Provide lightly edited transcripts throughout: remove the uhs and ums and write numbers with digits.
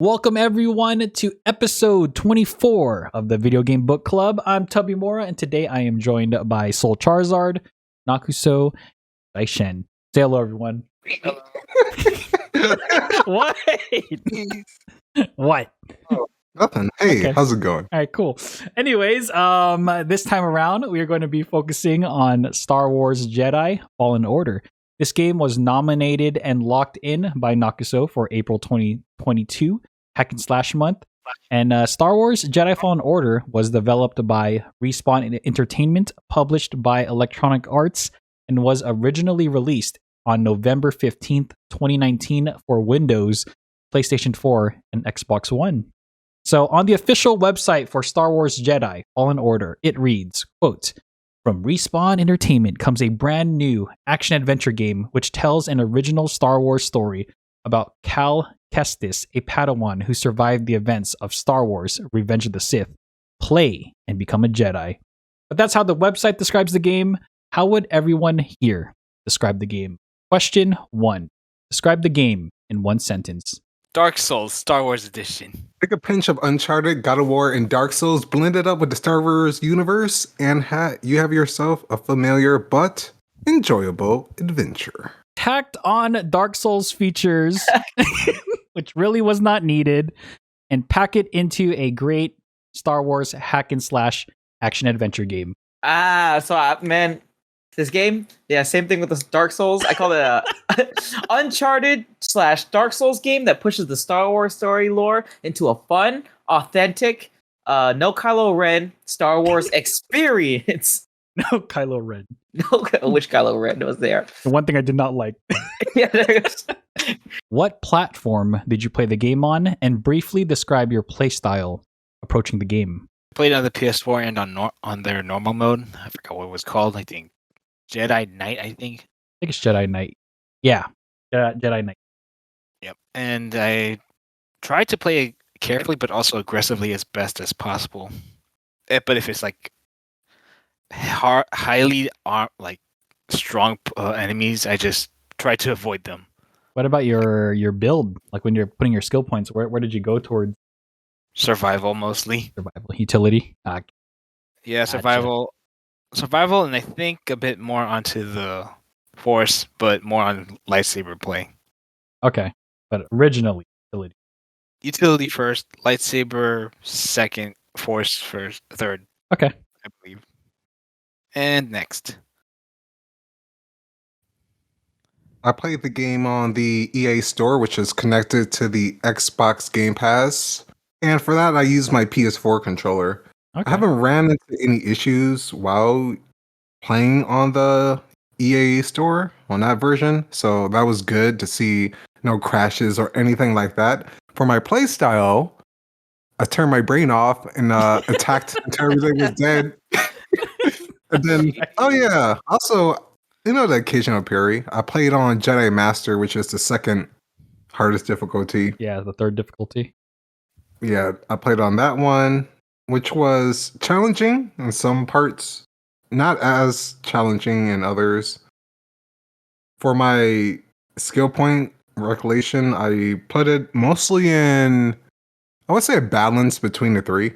Welcome everyone to episode 24 of the Video Game Book Club. I'm Tubby Mora, and today I am joined by Soul Charizard, Nakuso, Daishen. Say hello, everyone. Hello. What? What? Oh, nothing. Hey, Okay. how's it going? All right, cool. Anyways, this time around, we are going to be focusing on Star Wars Jedi Fallen Order. This game was nominated and locked in by Nakuso for April 2022 Hack and Slash month. And Star Wars Jedi Fallen Order was developed by Respawn Entertainment, published by Electronic Arts, and was originally released on November 15th, 2019 for Windows, PlayStation 4, and Xbox One. So on the official website for Star Wars Jedi Fallen Order, it reads, quote, "From Respawn Entertainment comes a brand new action-adventure game which tells an original Star Wars story about Cal Kestis, a Padawan who survived the events of Star Wars Revenge of the Sith. Play and become a Jedi." But that's how the website describes the game. How would everyone here describe the game? Question 1. Describe the game in one sentence. Dark Souls Star Wars Edition. Take a pinch of Uncharted, God of War, and Dark Souls, blend it up with the Star Wars universe, and you have yourself a familiar but enjoyable adventure. Tacked on Dark Souls features, which really was not needed, and pack it into a great Star Wars hack and slash action adventure game. Man, this game, yeah, same thing with the Dark Souls. I call it a Uncharted / Dark Souls game that pushes the Star Wars story lore into a fun, authentic, no Kylo Ren Star Wars experience. No Kylo Ren. No, which Kylo Ren was there? The one thing I did not like. Yeah, there it is. What platform did you play the game on? And briefly describe your playstyle approaching the game. Played on the PS4 and on their normal mode. I forgot what it was called. I think Jedi Knight. I think it's Jedi Knight. Yeah, Jedi Knight. Yep. And I tried to play carefully, but also aggressively as best as possible. But if it's like highly strong enemies, I just try to avoid them. What about your build? Like when you're putting your skill points, where did you go towards? Survival mostly. Survival utility. Yeah, gotcha. Survival, and I think a bit more onto the Force, but more on lightsaber play. Okay, but originally utility. Utility first, lightsaber second, Force first, third. Okay, I believe. And next. I played the game on the EA Store, which is connected to the Xbox Game Pass. And for that, I used my PS4 controller. okay. I haven't ran into any issues while playing on the EA Store on that version. So that was good to see no crashes or anything like that. For my playstyle, I turned my brain off and attacked until everything was dead. And then, oh yeah, also, the occasional parry. I played on Jedi Master, which is the second hardest difficulty. Yeah, the third difficulty. Yeah, I played on that one, which was challenging in some parts, not as challenging in others. For my skill point recollection, I put it mostly in, I would say, a balance between the three.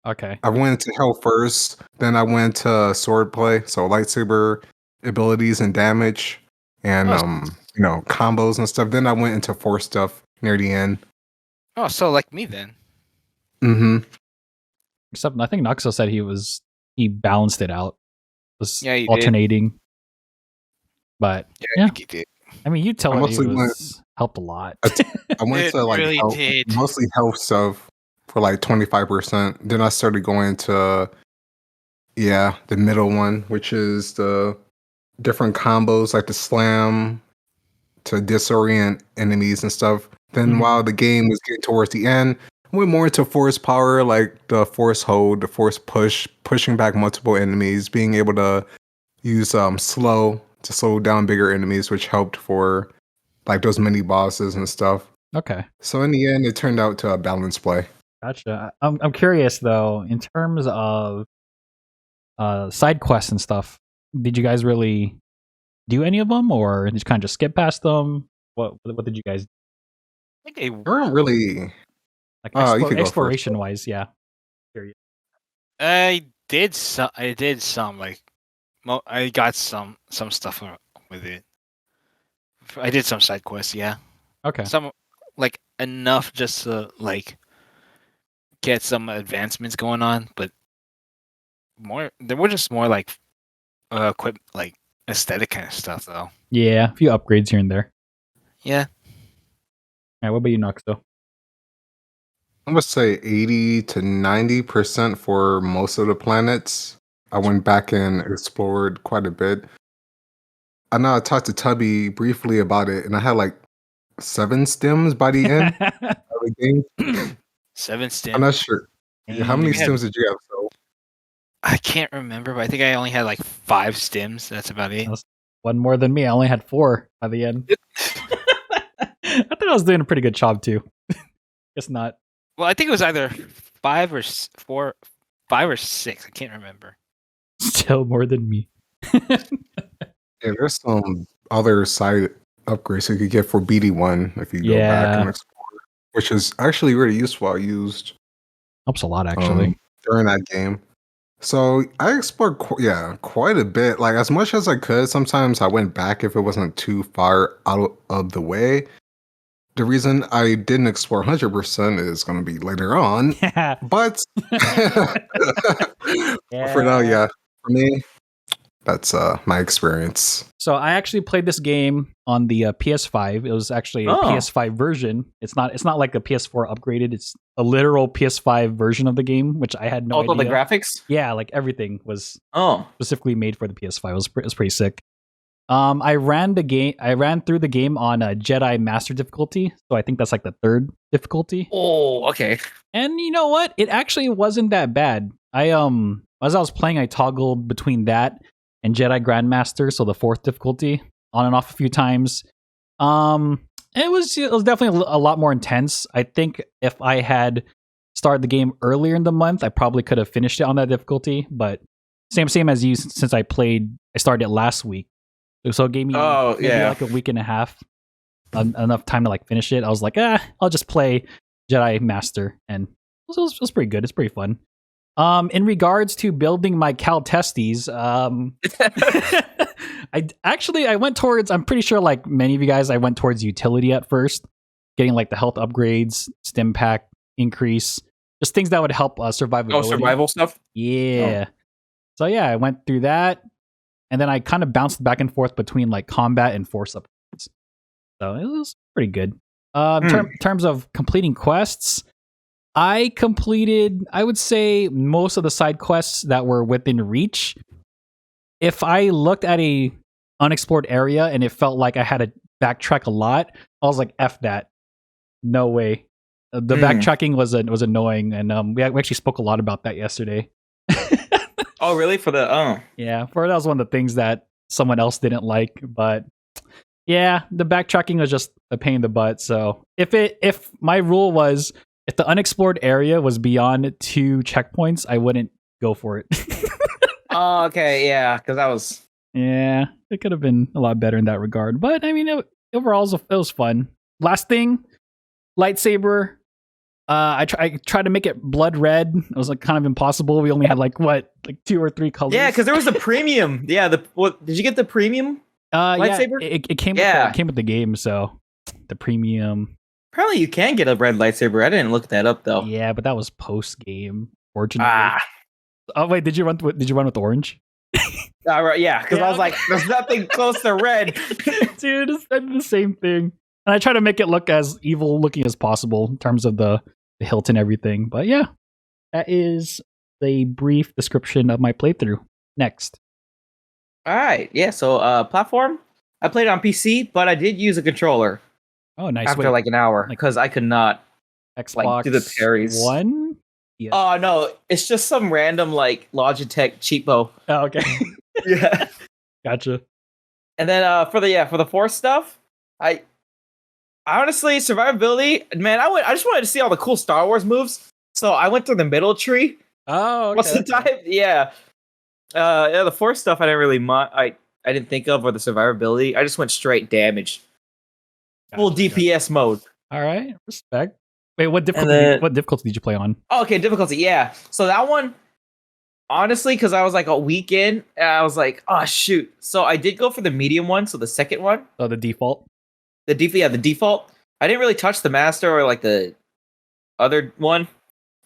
Okay. I went to health first, then I went to sword play, so lightsaber abilities and damage, and combos and stuff. Then I went into force stuff near the end. Oh, so like me then. Mm-hmm. Except I think Nakuso said he balanced it out. Was Yeah, he alternating. did. But Yeah, I think he did. I mean, utility mostly helped a lot. I went It to really health, did. mostly health stuff for 25%. Then I started going to the middle one, which is the different combos like the slam to disorient enemies and stuff. Then while the game was getting towards the end, I went more into force power, like the force hold, the force push, pushing back multiple enemies, being able to use slow to slow down bigger enemies, which helped for those mini bosses and stuff. Okay. So in the end, it turned out to a balanced play. Gotcha. I'm curious though, in terms of side quests and stuff. Did you guys really do any of them, or did you kind of just skip past them? What did you guys do? think they There weren't really. Like You could go first. exploration wise, yeah. I did some. Like I got some stuff with it. I did some side quests. Yeah, Okay. some like enough just to like get some advancements going on, but there were just more like equip like aesthetic kind of stuff though. Yeah, a few upgrades here and there. Yeah. All right, what about you, Noxo? I would say 80 to 90% for most of the planets. I went back and explored quite a bit. I know I talked to Tubby briefly about it, and I had like 7 stems by the end of the game. 7 stems. I'm not sure. How many Yeah. stems did you have? So I can't remember, but I think I only had like 5 stems. That's about it. That's one more than me. I only had 4 by the end. I thought I was doing a pretty good job too. Guess not. Well, I think it was either 5 or 4, 5 or 6. I can't remember. Still more than me. yeah, there's some other side upgrades you could get for BD1 if you go back and explore, which is actually really useful. I used helps a lot actually during that game. So I explored quite a bit, like as much as I could. Sometimes I went back if it wasn't too far out of the way. The reason I didn't explore 100% is going to be later on. But for now, for me, that's my experience. So I actually played this game on the PS5. It was actually a PS5 version. It's not like a PS4 upgraded. It's a literal PS5 version of the game, which I had no idea. All the graphics? Yeah, like everything was specifically made for the PS5. It was pretty sick. I ran through the game on a Jedi Master difficulty, so I think that's like the 3rd difficulty. Oh, okay. And you know what? It actually wasn't that bad. As I was playing, I toggled between that and Jedi Grandmaster, so the 4th difficulty, on and off a few times. It was definitely a lot more intense. I think if I had started the game earlier in the month, I probably could have finished it on that difficulty. But same as you, since I started it last week. So it gave me like a week and a half, enough time to like finish it. I was like, I'll just play Jedi Master, and it was pretty good. It's pretty fun. In regards to building my Cal Testes, I went towards, I'm pretty sure like many of you guys, I went towards utility at first, getting like the health upgrades, stim pack increase, just things that would help survivability. Oh, survival stuff? Yeah. So yeah, I went through that. And then I kind of bounced back and forth between like combat and force upgrades. So it was pretty good. In terms of completing quests, I completed, I would say, most of the side quests that were within reach. If I looked at a unexplored area and it felt like I had to backtrack a lot, I was like, F that. No way. The backtracking was annoying, and we actually spoke a lot about that yesterday. Oh, really? For the yeah, that was one of the things that someone else didn't like, but yeah, the backtracking was just a pain in the butt. So if my rule was if the unexplored area was beyond 2 checkpoints, I wouldn't go for it. Oh, okay, yeah, because that was it could have been a lot better in that regard. But I mean, overall, it was fun. Last thing, lightsaber. I tried to make it blood red. It was like kind of impossible. We only had like 2 or 3 colors. Yeah, because there was a premium. Yeah, did you get the premium lightsaber? Yeah, it came with the game, so the premium. Apparently, you can get a red lightsaber. I didn't look that up though. Yeah, but that was post game. Fortunately. Oh wait, did you run with orange? Right, yeah, because I was like, there's nothing close to red. Dude, it's the same thing. And I try to make it look as evil looking as possible in terms of the hilt and everything. But yeah, that is the brief description of my playthrough. Next. All right. Yeah. So platform, I played on PC, but I did use a controller. Oh, nice. After like an hour, because I could not Xbox do the parries. One? Yes. Oh, no. It's just some random like Logitech cheapo. Oh, okay. Yeah. Gotcha. And then for the Force stuff, I honestly, survivability, man, I just wanted to see all the cool Star Wars moves. So I went through the middle tree. Oh, okay. Most of the time, yeah. The Force stuff I didn't really I didn't think of, or the survivability. I just went straight damage. Full DPS mode. All right, respect. Wait, what And then, difficulty did you play on? oh, okay, difficulty. Yeah. So that one, honestly, because I was like a week in, I was like, oh shoot. So I did go for the medium one. So the second one, Oh, the default. the default. Yeah, the default. I didn't really touch the master or like the other one,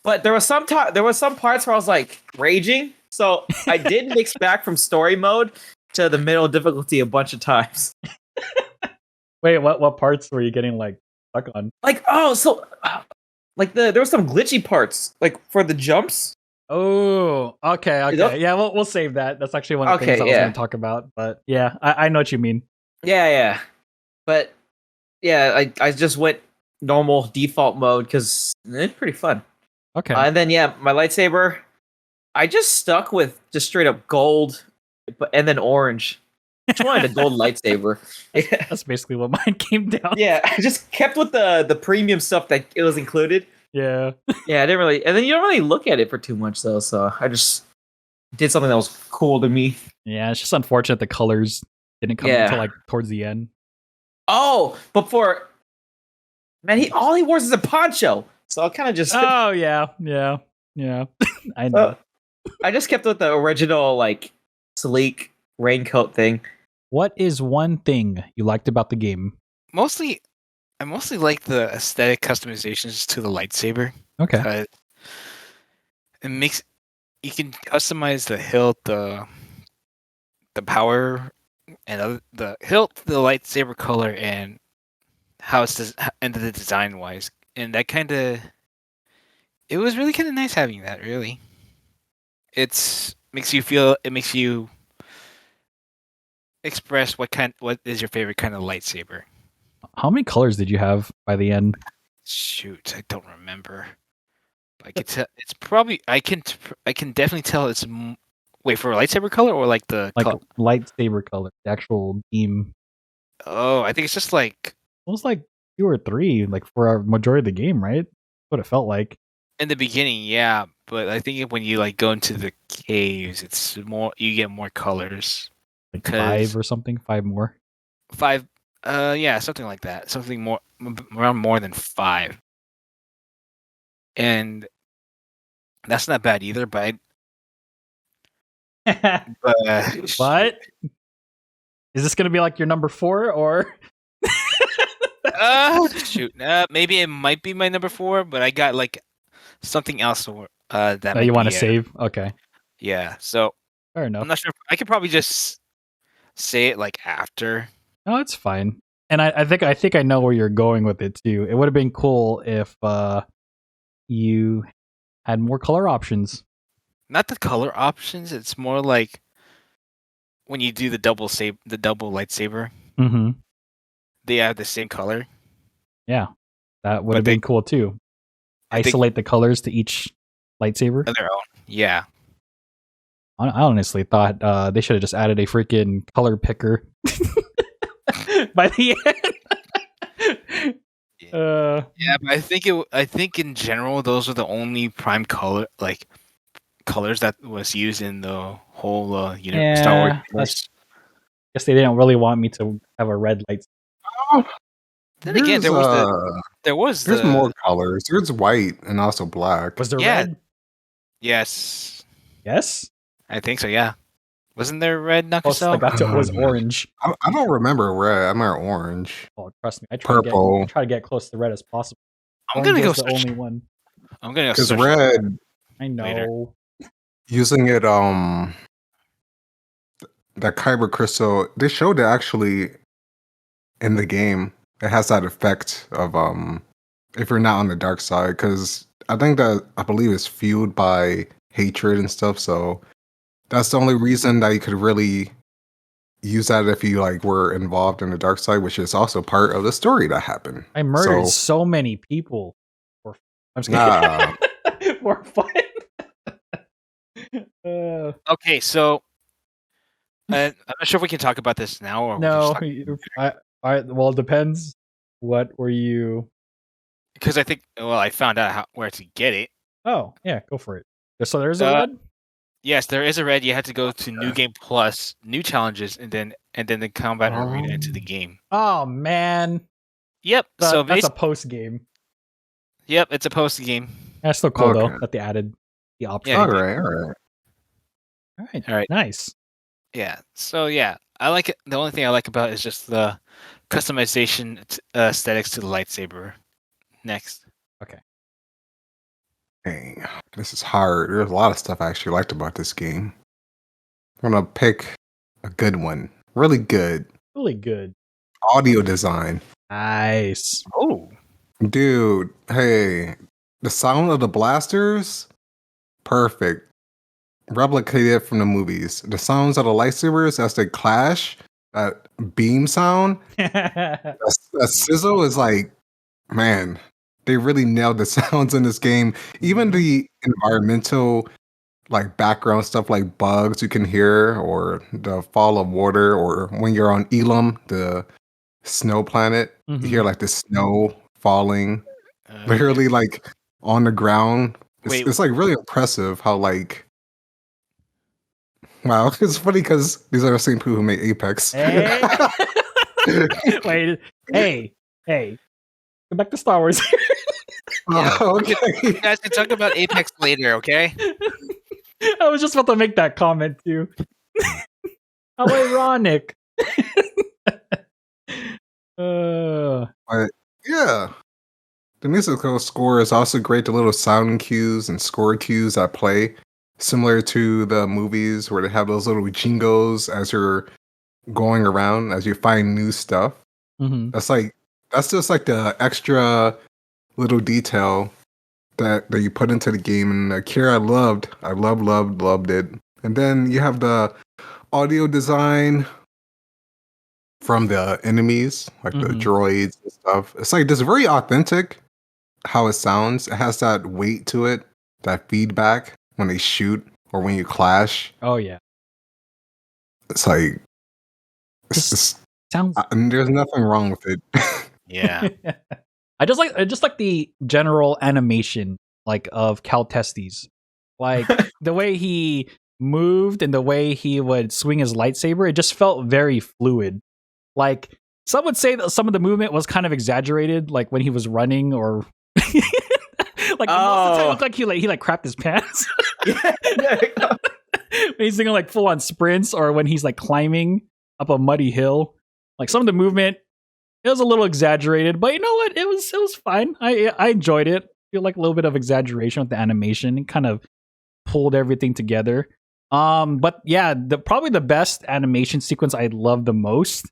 but there was some parts where I was like raging. So I did mix back from story mode to the middle difficulty a bunch of times. Wait, what parts were you getting like stuck on? Like, oh, so like there were some glitchy parts like for the jumps. Oh, okay. Yeah, we'll save that. That's actually one of the things I was going to talk about. But yeah, I know what you mean. Yeah. But yeah, I just went normal default mode because it's pretty fun. Okay. And then yeah, my lightsaber, I just stuck with just straight up gold, and then orange. I just wanted a gold lightsaber. Yeah. That's basically what mine came down. Yeah, I just kept with the premium stuff that it was included. Yeah. Yeah, I didn't really, and then you don't really look at it for too much though. So I just did something that was cool to me. Yeah, it's just unfortunate the colors didn't come until like towards the end. Oh, but all he wears is a poncho. So I kind of just. Oh yeah. I know. I just kept with the original like sleek raincoat thing. What is one thing you liked about the game? I mostly like the aesthetic customizations to the lightsaber. Okay. It makes you can customize the hilt, the power, and the hilt, the lightsaber color, and how it's and the design wise, and that it was really kind of nice having that. Really, it makes you express what is your favorite kind of lightsaber. How many colors did you have by the end? Shoot, I don't remember. I can tell it's probably I can definitely tell it's wait for a lightsaber color or like the lightsaber color, the actual beam. Oh, I think it's just like almost like 2 or 3, like for a majority of the game, right? That's what it felt like in the beginning, yeah. But I think when you like go into the caves, it's more you get more colors. Like 5 or something, 5 more. 5, yeah, something like that. Something more around more than 5. And that's not bad either, but But is this gonna be like your number 4 or? Shoot, maybe it might be my number 4, but I got like something else that you want to save. Okay, yeah, so fair enough. I'm not sure. I could probably just say it like after. No, it's fine. And I think I know where you're going with it too. It would have been cool if you had more color options. Not the color options. It's more like when you do the double lightsaber. Mm-hmm. They have the same color. Yeah, that would have been cool too. Isolate the colors to each lightsaber. On their own. Yeah. I honestly thought they should have just added a freaking color picker by the end. Yeah, but I think in general those are the only prime colors that was used in the whole Star Wars universe. Guess they didn't really want me to have a red light. Then again, there's more colors. There's white and also black. Was there red? Yes. Yes? I think so, yeah. Wasn't there red Nakaso? I got to it was orange. I don't remember red. I remember orange. Oh, trust me. I Purple. try to get close to red as possible. I'm going to go the only one. I'm going to go because red. I know. Later. Using it, that kyber crystal, they showed it actually in the game. It has that effect of if you're not on the dark side, because I believe it's fueled by hatred and stuff. So that's the only reason that you could really use that if you like were involved in the dark side, which is also part of the story that happened. I murdered so many people. I'm just kidding. For fun. Okay, so I'm not sure if we can talk about this now or no. Well, it depends. What were you? Because I think I found out where to get it. Oh yeah, go for it. So there's a red. Yes, there is a red. You have to go to New Game Plus, new challenges, and then the combat arena into the game. Oh man, Yep. So That's a basically, post game. yep, it's a post game. That's still cool though Okay. that they added the option. Yeah. All right, all right. All right. All right. Nice. Yeah. So yeah, I like it. The only thing I like about it is just the customization aesthetics to the lightsaber. Next. Dang, this is hard. There's a lot of stuff I actually liked about this game. I'm gonna pick a good one. Really good. Really good. Audio design. Nice. Oh. Dude, hey, the sound of the blasters, perfect. Replicated from the movies. The sounds of the lightsabers as they clash, that beam sound, that sizzle is like, man, they really nailed the sounds in this game. Even the environmental, like background stuff, like bugs you can hear, or the fall of water, or when you're on Elam, the snow planet, you hear like the snow falling, literally like on the ground. Wait. It's like really impressive how like. Wow, it's funny because these are the same people who made Apex. Hey. Wait. Hey. Go back to Star Wars. Yeah. Okay. You guys can talk about Apex later, okay? I was just about to make that comment too. How ironic. But yeah, the musical score is also great. The little sound cues and score cues that play, similar to the movies where they have those little jingles as you're going around, as you find new stuff. Mhm. That's just like the extra little detail that you put into the game. And Akira, I loved it. And then you have the audio design from the enemies, like the droids and stuff. It's like just very authentic how it sounds. It has that weight to it, that feedback when they shoot or when you clash. Oh yeah. It's like Sounds. there's nothing wrong with it. Yeah. I just like the general animation like of Cal Testes. Like the way he moved and the way he would swing his lightsaber, it just felt very fluid. Like some would say that some of the movement was kind of exaggerated, like when he was running or like most of the time it looked like he crapped his pants. When he's doing like full on sprints or when he's like climbing up a muddy hill. Like some of the movement, it was a little exaggerated, but you know what? It was fine. I enjoyed it. I feel like a little bit of exaggeration with the animation. It kind of pulled everything together. But yeah, probably the best animation sequence I loved the most,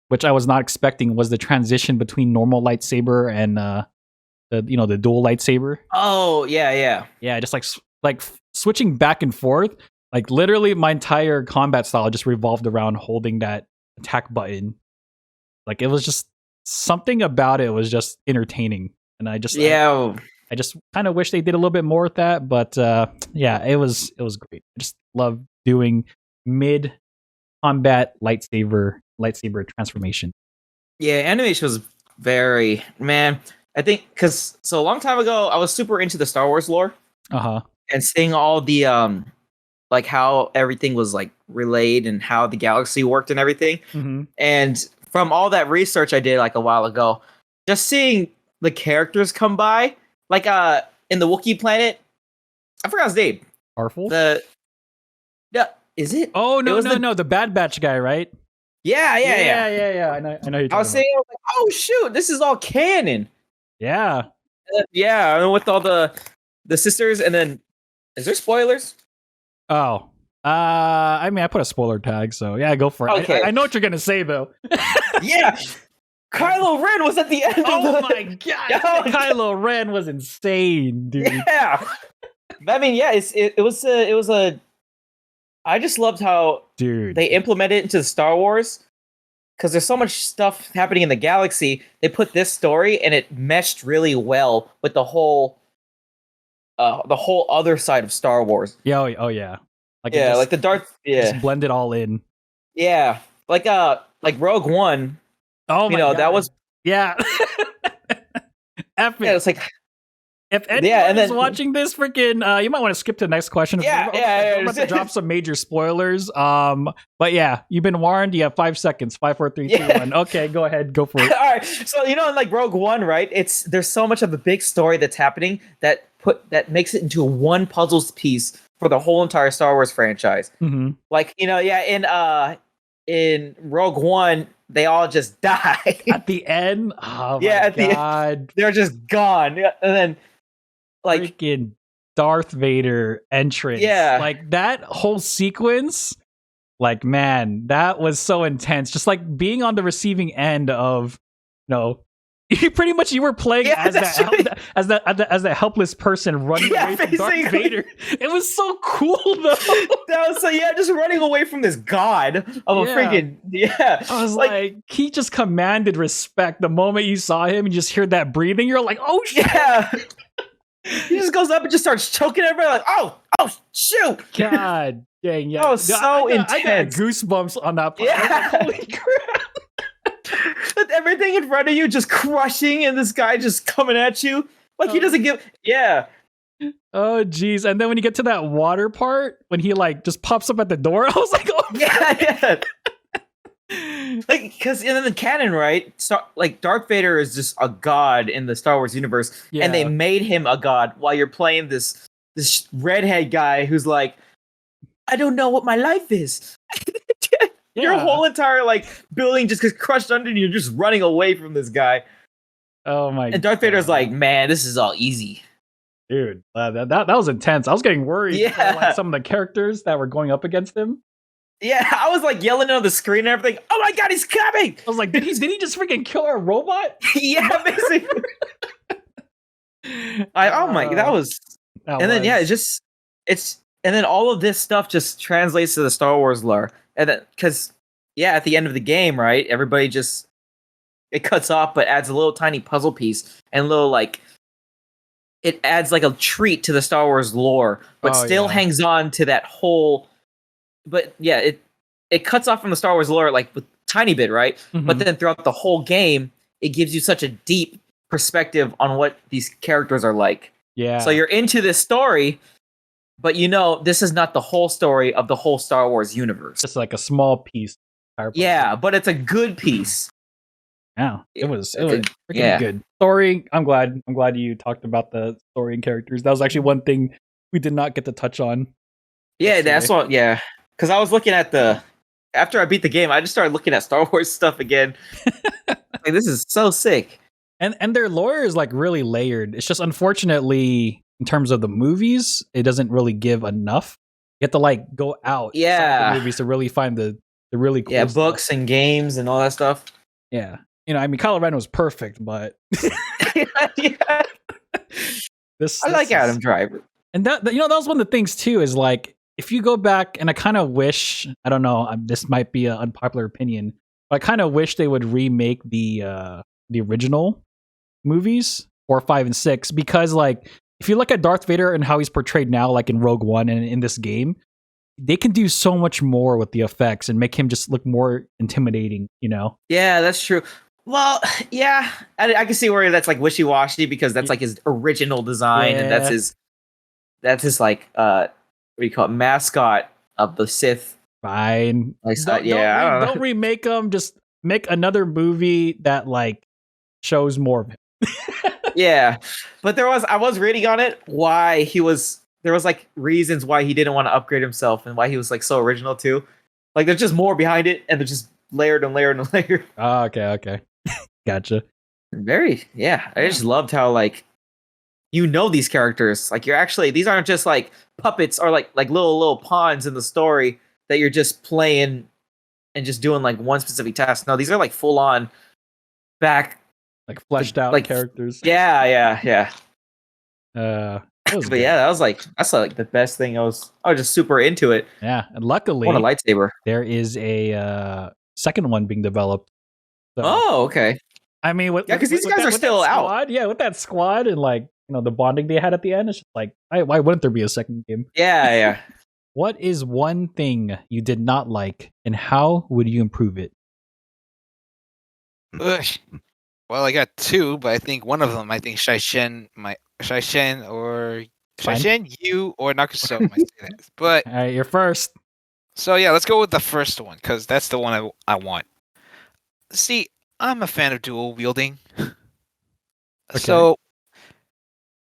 which I was not expecting, was the transition between normal lightsaber and the dual lightsaber. Oh yeah. Yeah, just like switching back and forth. Like literally, my entire combat style just revolved around holding that attack button. Like it was just something about it was just entertaining, and I just kind of wish they did a little bit more with that. But yeah, it was great. I just love doing mid combat lightsaber transformation. Yeah, animation was very, man. I think because a long time ago I was super into the Star Wars lore and seeing all the like how everything was like relayed and how the galaxy worked and everything. And from all that research I did like a while ago, just seeing the characters come by, like in the Wookiee planet, I forgot his name. Arful? Is it? Oh no, the Bad Batch guy, right? Yeah. I know. You're I was saying, I was like, oh shoot, this is all canon. Yeah. Yeah, and with all the sisters, and then is there spoilers? Oh. I mean, I put a spoiler tag, so yeah, go for it. Okay. I know what you're gonna say though. Yeah. Kylo Ren was at the end. Oh my god, Kylo Ren was insane, dude. Yeah. I mean, yeah, it was a. I just loved how they implemented it into Star Wars, because there's so much stuff happening in the galaxy. They put this story and it meshed really well with the whole other side of Star Wars. Yeah. Oh yeah. Like the Darth. Yeah. Just blend it all in. Yeah. Like Rogue One. Oh my god. That was. Yeah. Epic. Yeah, it's like. If anyone is watching this, freaking, you might want to skip to the next question. I'm about to drop some major spoilers. But yeah, you've been warned. You have 5 seconds. 5, 4, 3, 2, 1. Okay, go ahead. Go for it. All right. So in like Rogue One, right? There's so much of a big story that's happening that makes it into one puzzle piece for the whole entire Star Wars franchise. Mhm. Like in Rogue One, they all just die. At the end, oh Yeah, my at the end. god, They're just gone. Yeah, and then like freaking Darth Vader entrance. Yeah. Like that whole sequence, like man, that was so intense. Just like being on the receiving end of, pretty much you were playing Yeah, as that's that right. as that helpless person running Yeah, away from Darth basically. Vader. It was so cool though. that was just running away from this god of a Yeah. freaking I was like, he just commanded respect. The moment you saw him and you just heard that breathing, you're like, oh shit. yeah. He just goes up and just starts choking everybody like, oh shoot. God dang, yeah. That was so I got intense. goosebumps on that part. I was Yeah. like, holy crap. With everything in front of you just crushing and this guy just coming at you. Like he Oh. doesn't give Oh geez. And then when you get to that water part, when he like just pops up at the door, I was like, oh Yeah. Like, because in the canon, right? Like Darth Vader is just a god in the Star Wars universe, and they Yeah. made him a god while you're playing this redhead guy who's like, I don't know what my life is. Your Yeah. whole entire like building just gets crushed under you. You're just running away from this guy, Oh my and Darth Vader's God. like, man, this is all easy. dude, that was intense. I was getting worried for Yeah. like some of the characters that were going up against him. Yeah, I was like yelling on the screen and everything. Oh my god, he's coming! I was like, did he just freaking kill our robot? Yeah, basically. That was. That And then was- and then all of this stuff just translates to the Star Wars lore, and then because at the end of the game, right, everybody just it cuts off, but adds a little tiny puzzle piece and a little like it adds like a treat to the Star Wars lore, but Oh, still yeah. hangs on to that whole. But yeah, it cuts off from the Star Wars lore like with tiny bit, right? Mhm. But then throughout the whole game, it gives you such a deep perspective on what these characters are like. yeah. So you're into this story, but this is not the whole story of the whole Star Wars universe. just like a small piece. Yeah, but it's a good piece. Yeah, it was It's a- freaking yeah. good. Story, I'm glad you talked about the story and characters. That was actually one thing we did not get to touch on. Yeah, that's what. Yeah, because I was looking at after I beat the game, I just started looking at Star Wars stuff again. Like, this is so sick. And their lore is like really layered. It's just unfortunately in terms of the movies, it doesn't really give enough. You have to like go out Yeah. the movies to really find the really cool Yeah, stuff. books and games and all that stuff. Yeah. I mean Kylo Ren was perfect, but Yeah. this I like is- Adam Driver. And that that was one of the things too, is like if you go back, and I kind of wish, I don't know, this might be an unpopular opinion, but I kind of wish they would remake the original movies 4, 5, and 6, because like if you look at Darth Vader and how he's portrayed now, like in Rogue One and in this game, they can do so much more with the effects and make him just look more intimidating. Yeah, that's true. Well, yeah, I can see where that's like wishy-washy because that's like his original design and Yeah. that's his like what do you call it, mascot of the Sith. Fine. Like, Don't, yeah, I don't know. don't remake them. Just make another movie that like shows more of him. Yeah, but I was reading on it why there was like reasons why he didn't want to upgrade himself and why he was like so original too. Like there's just more behind it and they're just layered and layered and layered. Oh, okay. Gotcha. I just loved how like these characters, like these aren't just like puppets or like little pawns in the story that you're just playing and just doing like one specific task. No, these are like full on back. Like fleshed out like, characters. Yeah. It was But good. yeah, that's like the best thing. I was just super into it. Yeah, and I luckily want a lightsaber. there is a second one being developed. So, Oh, okay. I mean, Yeah, 'cause these guys are with still that out. squad, yeah, with that squad and like the bonding they had at the end, it's just like, why wouldn't there be a second game? Yeah. What is one thing you did not like, and how would you improve it? Ugh. Well, I got two, but I think one of them, Shaishen or Fine. Shaishen, you or Nakuso might say that. But All right, you're first. so yeah, let's go with the first one because that's the one I want. See, I'm a fan of dual wielding. Okay. So,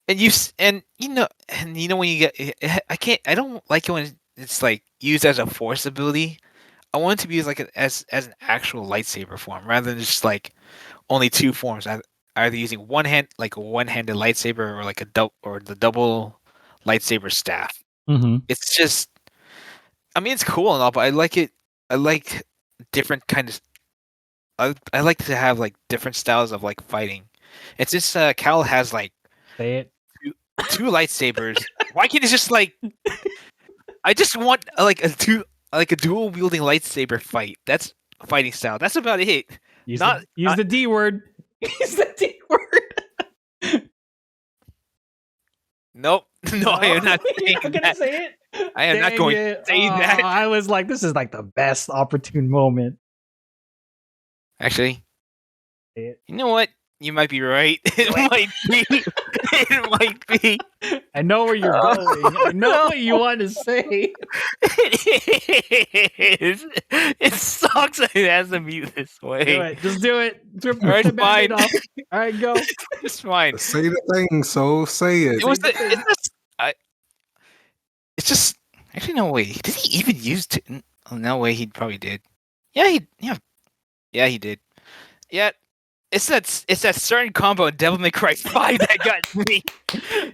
and when you get, I don't like it when it's like used as a force ability. I want it to be used like as an actual lightsaber form rather than just like only two forms. Either using one hand, like a one-handed lightsaber, or like the double lightsaber staff. Mm-hmm. It's just, I mean, it's cool and all, but I like it. I like different kind of. I like to have like different styles of like fighting. It's just Cal has like Say it. two lightsabers. Why can't it just like? I just want like a dual wielding lightsaber fight. That's a fighting style. That's about it. Use Not the D word. Use the D word. nope. No, I am not You're saying not gonna that. say it. I am not Dang going to it. say that. I was like, this is like the best opportune moment. Actually, Say it. you know what? You might be right. It might be. It might be. I know where you're going. I know what you want to say. It is. It sucks that it has to be this Do way. it. Just do it. Rip All right, the Band-Aid fine. off. All right, go. It's fine. Say the thing, so say it. It was the. It's just. It's just. Actually, no way. Did he even use? Oh, no way. He probably did. Yeah. Yeah. He did. Yeah. It's that certain combo in Devil May Cry 5 that got me.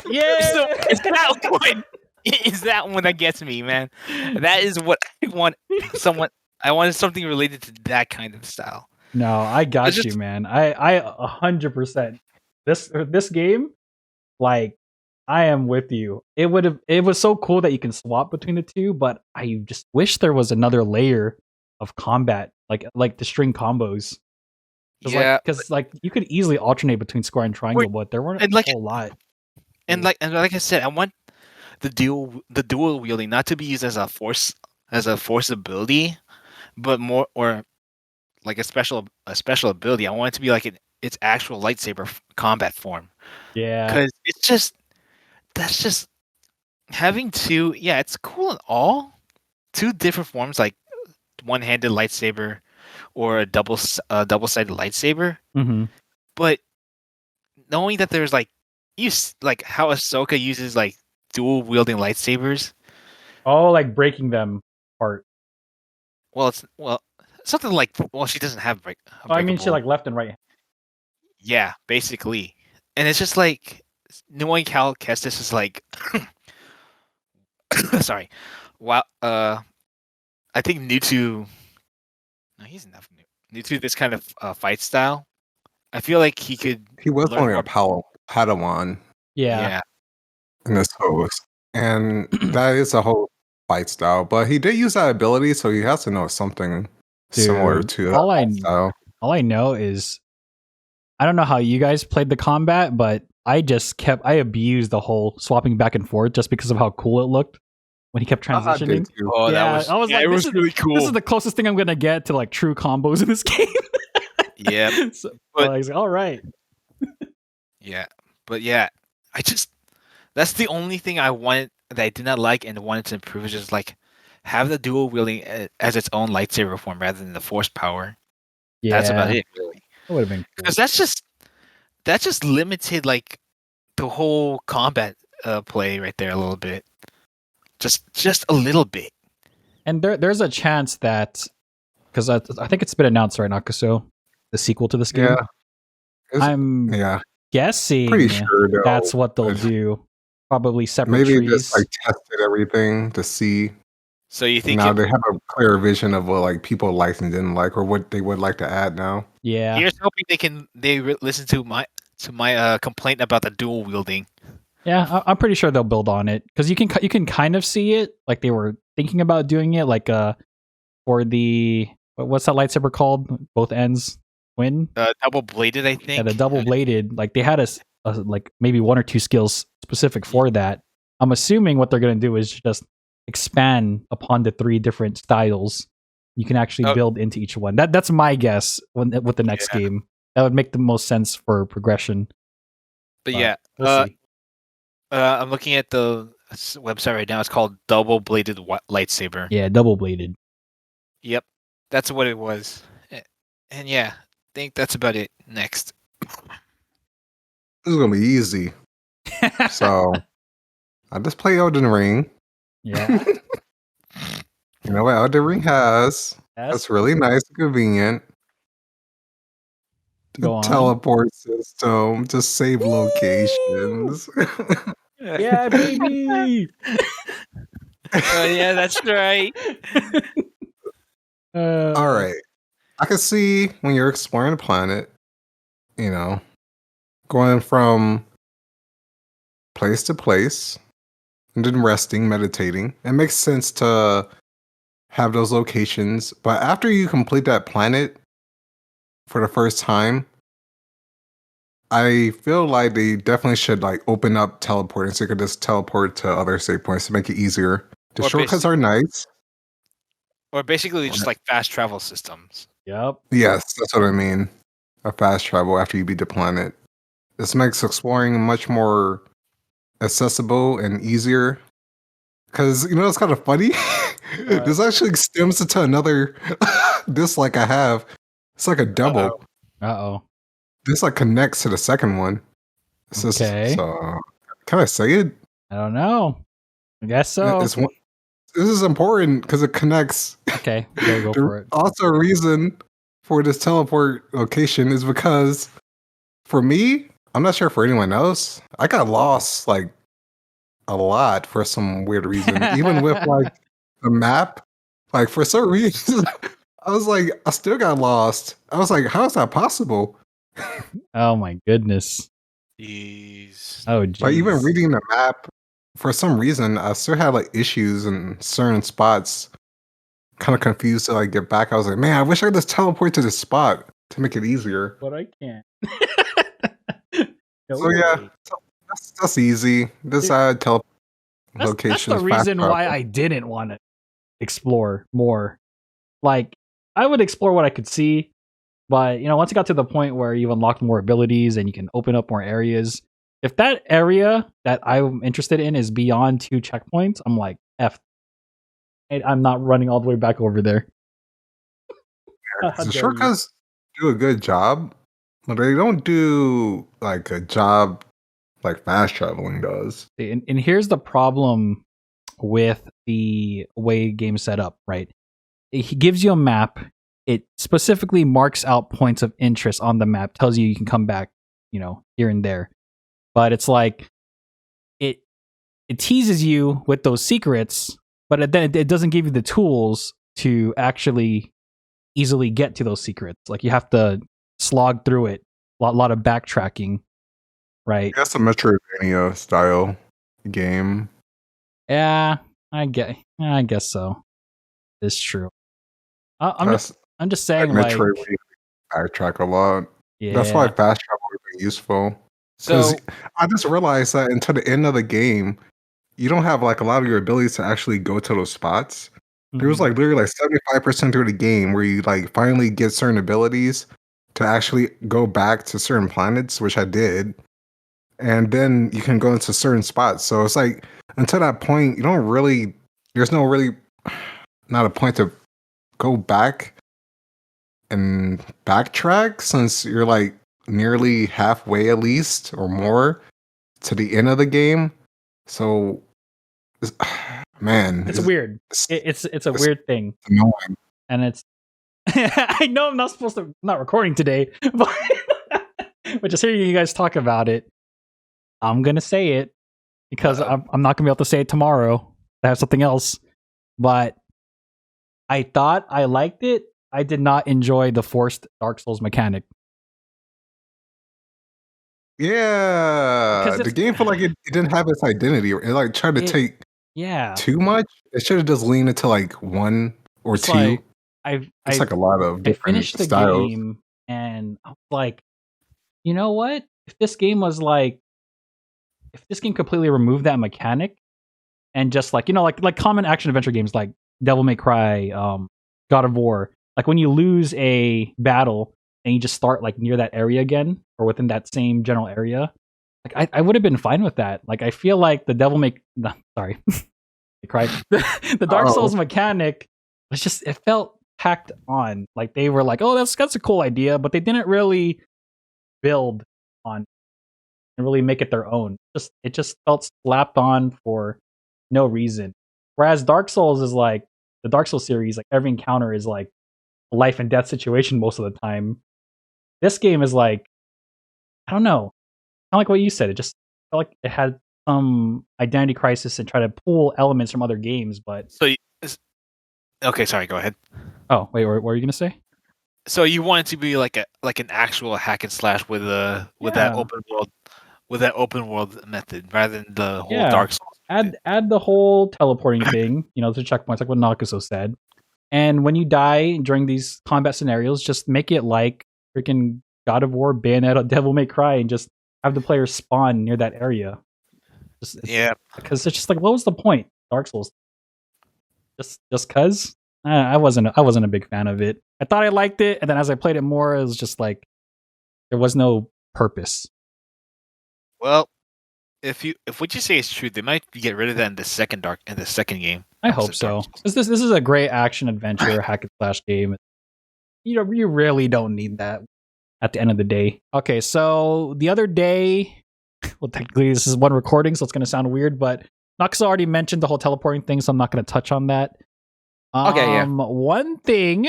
Yeah. So it's that one. It's that one that gets me, man. That is what I want. I wanted something related to that kind of style. No, I got It's you, just- man. I 100%. This game, like, I am with you. It was so cool that you can swap between the two, but I just wish there was another layer of combat, like the string combos. Yeah. Because like you could easily alternate between square and triangle, but there weren't and a like- whole lot. And like I said, I want the dual wielding not to be used as a force ability, but more or like a special ability. I want it to be like its actual lightsaber combat form. Yeah. Because that's just having two. Yeah, it's cool and all. Two different forms, like one-handed lightsaber or a double-sided lightsaber. Mm-hmm. But knowing that there's like like how Ahsoka uses like dual wielding lightsabers. Oh, like breaking them apart. Well, it's something like she doesn't have Oh, I mean, she like left and right. yeah, basically, and it's just like knowing Cal Kestis is like sorry, wow. I think new to no, he's enough new to this kind of fight style. I feel like he could. He was learn only more- a Padawan Yeah. in this host, and that is a whole fight style. But he did use that ability, so he has to know something similar Dude, to all that I- style. All I know is I don't know how you guys played the combat, but I abused the whole swapping back and forth just because of how cool it looked when he kept I did transitioning. too. Oh, Yeah, that was. I was yeah, like, it this was is- really cool. This is the closest thing I'm gonna get to like true combos in this game. Yeah, So, but- I was like, all right. yeah, but yeah, that's the only thing I wanted that I did not like and wanted to improve is just like have the dual wielding as its own lightsaber form rather than the force power. Yeah, That's about it, really. That would have been cool. Because that's just limited like the whole combat play right there a little bit. Just a little bit. And there's a chance that because I think it's been announced right now, Nakaso, the sequel to this game. Yeah, It's- I'm yeah, guessing pretty sure though. that's what they'll I've- do. Probably separate Maybe trees. just like tested everything to see. So you think Now they have a clear vision of what like people liked and didn't like, or what they would like to add now. yeah. here's hoping listen to my complaint about the dual wielding. Yeah, I'm pretty sure they'll build on it because you can kind of see it, like they were thinking about doing it, like for the what's that lightsaber called? Both ends, twin. Double bladed, I think. Yeah, the double bladed. Like they had a like maybe one or two skills specific for that. I'm assuming what they're gonna do is just expand upon the three different styles. You can actually build into each one. That's my guess with the next game. That would make the most sense for progression. But yeah, We'll see. I'm looking at the website right now. It's called Double Bladed Lightsaber. Yeah, double bladed. Yep, that's what it was. And yeah, think that's about it. Next. This is gonna be easy. So I just play Elden Ring. yeah. You know what Elden Ring has? Yes. That's really nice and convenient. Go on. Teleport system to save locations. Yeah, baby. Oh yeah, that's right. All right. I can see when you're exploring a planet, you know, going from place to place and then resting, meditating. It makes sense to have those locations. But after you complete that planet for the first time, I feel like they definitely should like open up teleporting so you could just teleport to other save points to make it easier. The Or shortcuts are nice. Or basically just like fast travel systems. Yep. Yes, that's what I mean. A fast travel after you beat the planet. This makes exploring much more accessible and easier. Because, you know, it's kind of funny. This actually stems into another dislike I have. It's like a double. Uh-oh. This like connects to the second one. Okay. So, can I say it? I don't know. I guess so. This is important because it connects. Okay, go for it. Also, a reason for this teleport location is because for me, I'm not sure for anyone else, I got lost like a lot for some weird reason. Even with like the map, like for some reason, I was like, I still got lost. I was like, how is that possible? Oh my goodness. Jeez. Oh geez. Like even reading the map, for some reason, I still had like issues in certain spots. Kind of confused to like get back. I was like, man, I wish I could just teleport to this spot to make it easier. But I can't. So yeah, that's easy. This teleport location. That's the reason why I didn't want to explore more. Like I would explore what I could see, but you know, once it got to the point where you unlocked more abilities and you can open up more areas, if that area that I'm interested in is beyond 2 checkpoints, I'm like, F. I'm not running all the way back over there. The shortcuts do a good job, but they don't do like a job like fast traveling does. And here's the problem with the way game's set up, right? It gives you a map. It specifically marks out points of interest on the map, tells you can come back, you know, here and there. But it's like it teases you with those secrets, but then it doesn't give you the tools to actually easily get to those secrets. Like you have to slog through it. A lot of backtracking, right? That's a Metroidvania style game. Yeah, I guess so. It's true. I'm just saying, like Metroid where you backtrack a lot. yeah. That's why fast travel is useful. So I just realized that until the end of the game, you don't have like a lot of your abilities to actually go to those spots. There was like literally like 75% through the game where you like finally get certain abilities to actually go back to certain planets, which I did. And then you can go into certain spots. So it's like until that point, there's not a point to go back and backtrack since you're like nearly halfway at least or more to the end of the game. So man, it's weird. It's a weird thing. Annoying. And it's I know I'm not recording today, but just hearing you guys talk about it, I'm gonna say it because I'm not gonna be able to say it tomorrow. I have something else. But I thought I liked it. I did not enjoy the forced Dark Souls mechanic. Yeah, the game felt like it didn't have its identity. It like tried to take too much. It should have just leaned into like one or it's two. Like, it's like a lot of different I finished the styles. game and I was like, you know what? If this game completely removed that mechanic and just like, you know, like common action adventure games like Devil May Cry, God of War, like when you lose a battle and you just start like near that area again or within that same general area, like I would have been fine with that. Like I feel like the the Dark Souls mechanic was just, it felt tacked on. Like they were like, oh, that's a cool idea, but they didn't really build on and really make it their own. It just felt slapped on for no reason. Whereas Dark Souls is like the Dark Souls series, like every encounter is like a life and death situation most of the time. This game is like, I don't know, kind of like what you said. It just felt like it had some identity crisis and try to pull elements from other games. But Okay, sorry. Go ahead. oh wait, what were you gonna say? So you want it to be like an actual hack and slash with that open world method rather than the whole Dark Souls. Add the whole teleporting thing, the checkpoints, like what Nakaso said. And when you die during these combat scenarios, just make it like freaking God of War, Bayonetta, Devil May Cry, and just have the player spawn near that area. Because it's just like, what was the point? Dark Souls. Just cause I wasn't a big fan of it. I thought I liked it, and then as I played it more, it was just like there was no purpose. Well, if what you say is true, they might get rid of that in the second game. I hope so. This is a great action adventure hack and slash game. You really don't need that at the end of the day. Okay, so the other day, well, technically this is one recording, so it's going to sound weird, but Knox already mentioned the whole teleporting thing, so I'm not going to touch on that. Okay, yeah. One thing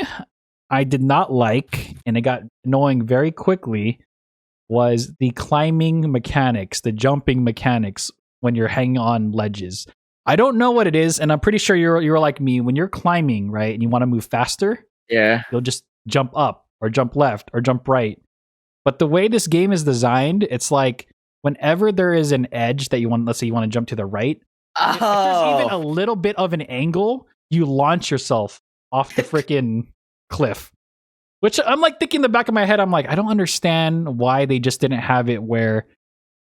I did not like, and it got annoying very quickly, was the climbing mechanics, the jumping mechanics when you're hanging on ledges. I don't know what it is, and I'm pretty sure you're like me. When you're climbing, right, and you want to move faster, you'll just jump up or jump left or jump right. But the way this game is designed, it's like whenever there is an edge that you want, let's say you want to jump to the right, if there's even a little bit of an angle, you launch yourself off the freaking cliff. Which I'm like thinking in the back of my head, I'm like, I don't understand why they just didn't have it where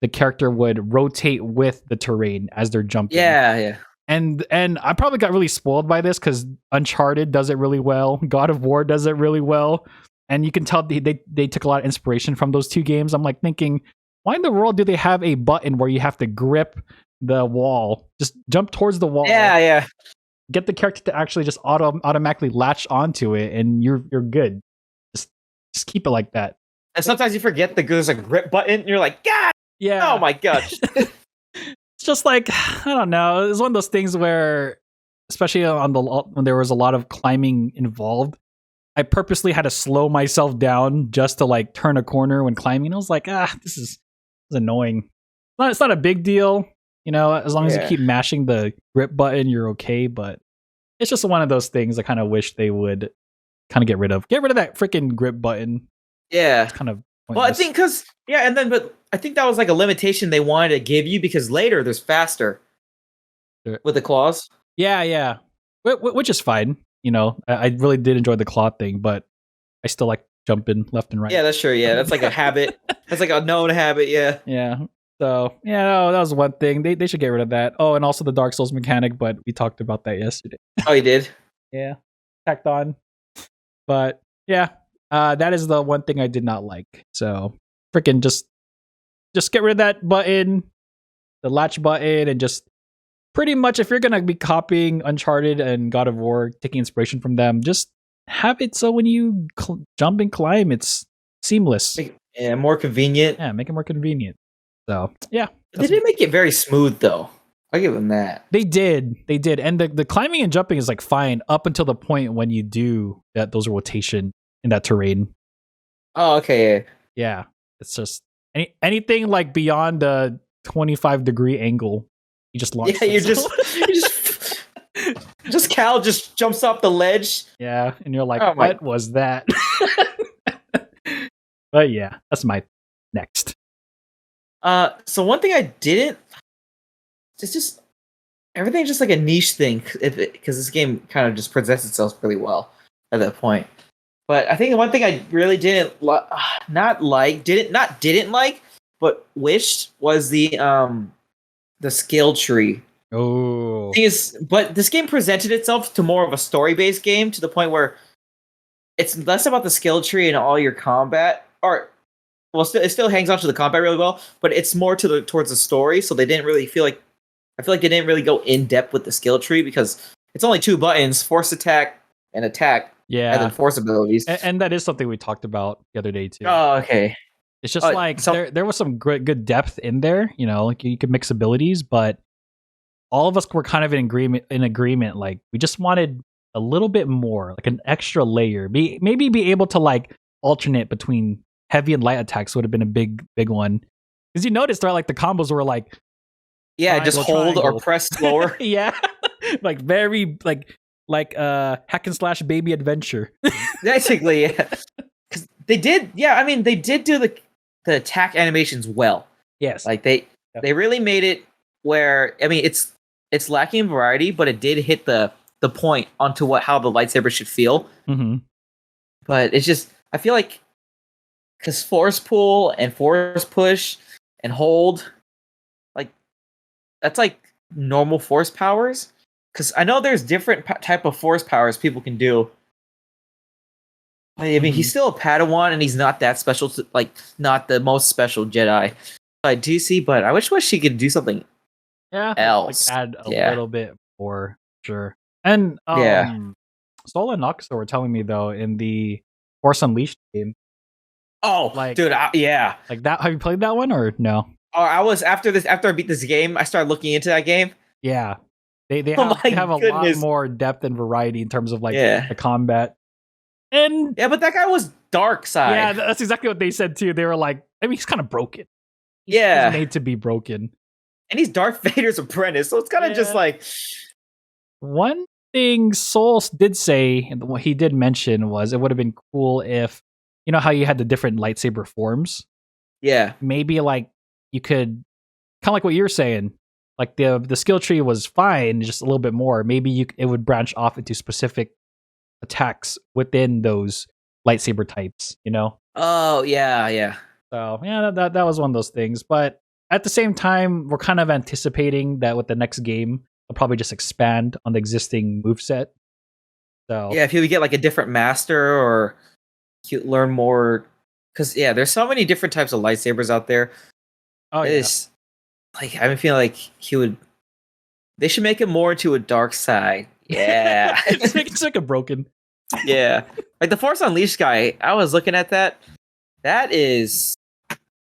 the character would rotate with the terrain as they're jumping. Yeah. And I probably got really spoiled by this because Uncharted does it really well. God of War does it really well. And you can tell they took a lot of inspiration from those two games. I'm like thinking, why in the world do they have a button where you have to grip the wall? Just jump towards the wall. Yeah. Get the character to actually just automatically latch onto it, and you're good. Just keep it like that. And sometimes you forget that there's a grip button, and you're like, God! Yeah. Oh my gosh. It's just like, I don't know. It's one of those things where, especially when there was a lot of climbing involved, I purposely had to slow myself down just to like turn a corner when climbing. I was like, this is annoying. It's not a big deal, as long as you keep mashing the grip button, you're okay. But it's just one of those things I kind of wish they would kind of get rid of. Get rid of that freaking grip button. Yeah. It's kind of pointless. Well, I think but I think that was like a limitation they wanted to give you because later there's faster with the claws. Yeah. Which is fine. I really did enjoy the claw thing, but I still like jumping left and right. Yeah, that's true. Yeah, that's like a habit. That's like a known habit. Yeah. Yeah. So, that was one thing. They should get rid of that. Oh, and also the Dark Souls mechanic, but we talked about that yesterday. Oh, you did? Yeah. Tacked on. But, yeah. That is the one thing I did not like. So, freaking just get rid of that button, the latch button, and just pretty much if you're going to be copying Uncharted and God of War, taking inspiration from them, just have it so when you jump and climb, it's seamless. Yeah, more convenient. Yeah, make it more convenient. So, yeah. They didn't make it very smooth, though. I'll give them that. They did. And the climbing and jumping is like fine up until the point when you do those rotation in that terrain. Oh, okay. Yeah. It's just anything like beyond the 25-degree angle, you just launch. Yeah, just Cal just jumps off the ledge. Yeah, and you're like, what was that? But yeah, that's my next. So one thing I didn't, it's just everything's just like a niche thing because this game kind of just presents itself really well at that point. But I think the one thing I really didn't like, but wished was the skill tree. Oh, but this game presented itself to more of a story-based game to the point where it's less about the skill tree and all your combat, it still hangs on to the combat really well, but it's more towards the story. So they didn't really I feel like they didn't really go in depth with the skill tree because it's only 2 buttons: force attack and attack. Yeah, and then force abilities. and that is something we talked about the other day too. Oh, okay. It's just like there was some good depth in there. You know, like you could mix abilities, but all of us were kind of in agreement. Like we just wanted a little bit more, like an extra layer. Maybe be able to like alternate between heavy and light attacks would have been a big one. Because you noticed, right? Like the combos were like, yeah, just hold triangle. or press slower. Yeah, like very like hack and slash baby adventure. Basically, yeah. 'Cause they did. Yeah, I mean, they did do the attack animations well. Yes, Like they really made it where, I mean, it's lacking in variety, but it did hit the point onto how the lightsaber should feel. Mm-hmm. But it's just, I feel like, because force pull and force push and hold, like that's like normal force powers. Because I know there's different type of force powers people can do. I mean, he's still a Padawan, and he's not that special. Like, not the most special Jedi I do see. But I wish he could do something else. Like add a little bit more, sure. And Stola and Noxo were telling me though in the Force Unleashed game. Oh, like, dude, yeah. Like that. Have you played that one or no? Oh, I was after I beat this game, I started looking into that game. Yeah, they have a lot more depth and variety in terms of like the combat. And yeah, but that guy was dark side. Yeah, that's exactly what they said too. They were like, I mean, he's kind of broken. He's made to be broken. And he's Darth Vader's apprentice, so it's kind of just like... One thing Soul did say, and what he did mention was it would have been cool if, you know how you had the different lightsaber forms? Yeah. Maybe like you could, kind of like what you're saying, like the skill tree was fine, just a little bit more. Maybe it would branch off into specific attacks within those lightsaber types, you know? Oh, yeah. So, yeah, that was one of those things. But at the same time, we're kind of anticipating that with the next game, they'll probably just expand on the existing moveset. So, yeah, if you would get like a different master or you learn more. Because, yeah, there's so many different types of lightsabers out there. Oh, it's like, I feel like they should make it more into a dark side. Yeah. It's like a broken. Yeah. Like the Force Unleashed guy, I was looking at that. That is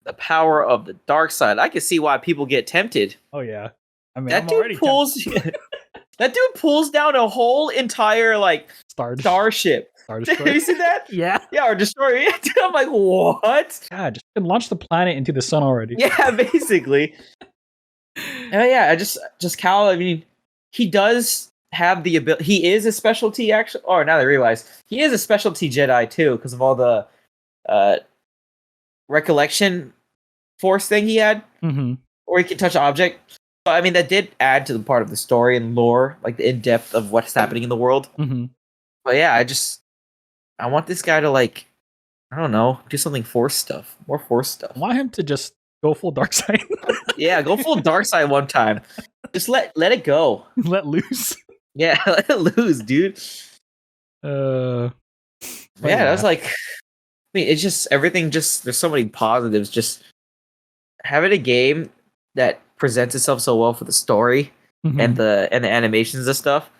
the power of the dark side. I can see why people get tempted. Oh yeah. I mean, that dude pulls that dude pulls down a whole entire like starship. Have you seen that? Yeah. Yeah, or destroyer. I'm like, what? God, just launch the planet into the sun already. Yeah, basically. Yeah, just Cal, I mean, he does have the ability. He is a specialty, actually. Or now that I realize, he is a specialty Jedi too, because of all the recollection force thing he had, or he can touch an object. So I mean, that did add to the part of the story and lore, like the in depth of what's happening in the world. But yeah, I want this guy to like, I don't know, do something more force stuff. I want him to just go full dark side. Yeah, go full dark side one time. Just let it go. Let loose. Yeah, let it loose, dude. Yeah, that's like, I mean, it's just everything. Just there's so many positives. Just having a game that presents itself so well for the story and the animations and stuff.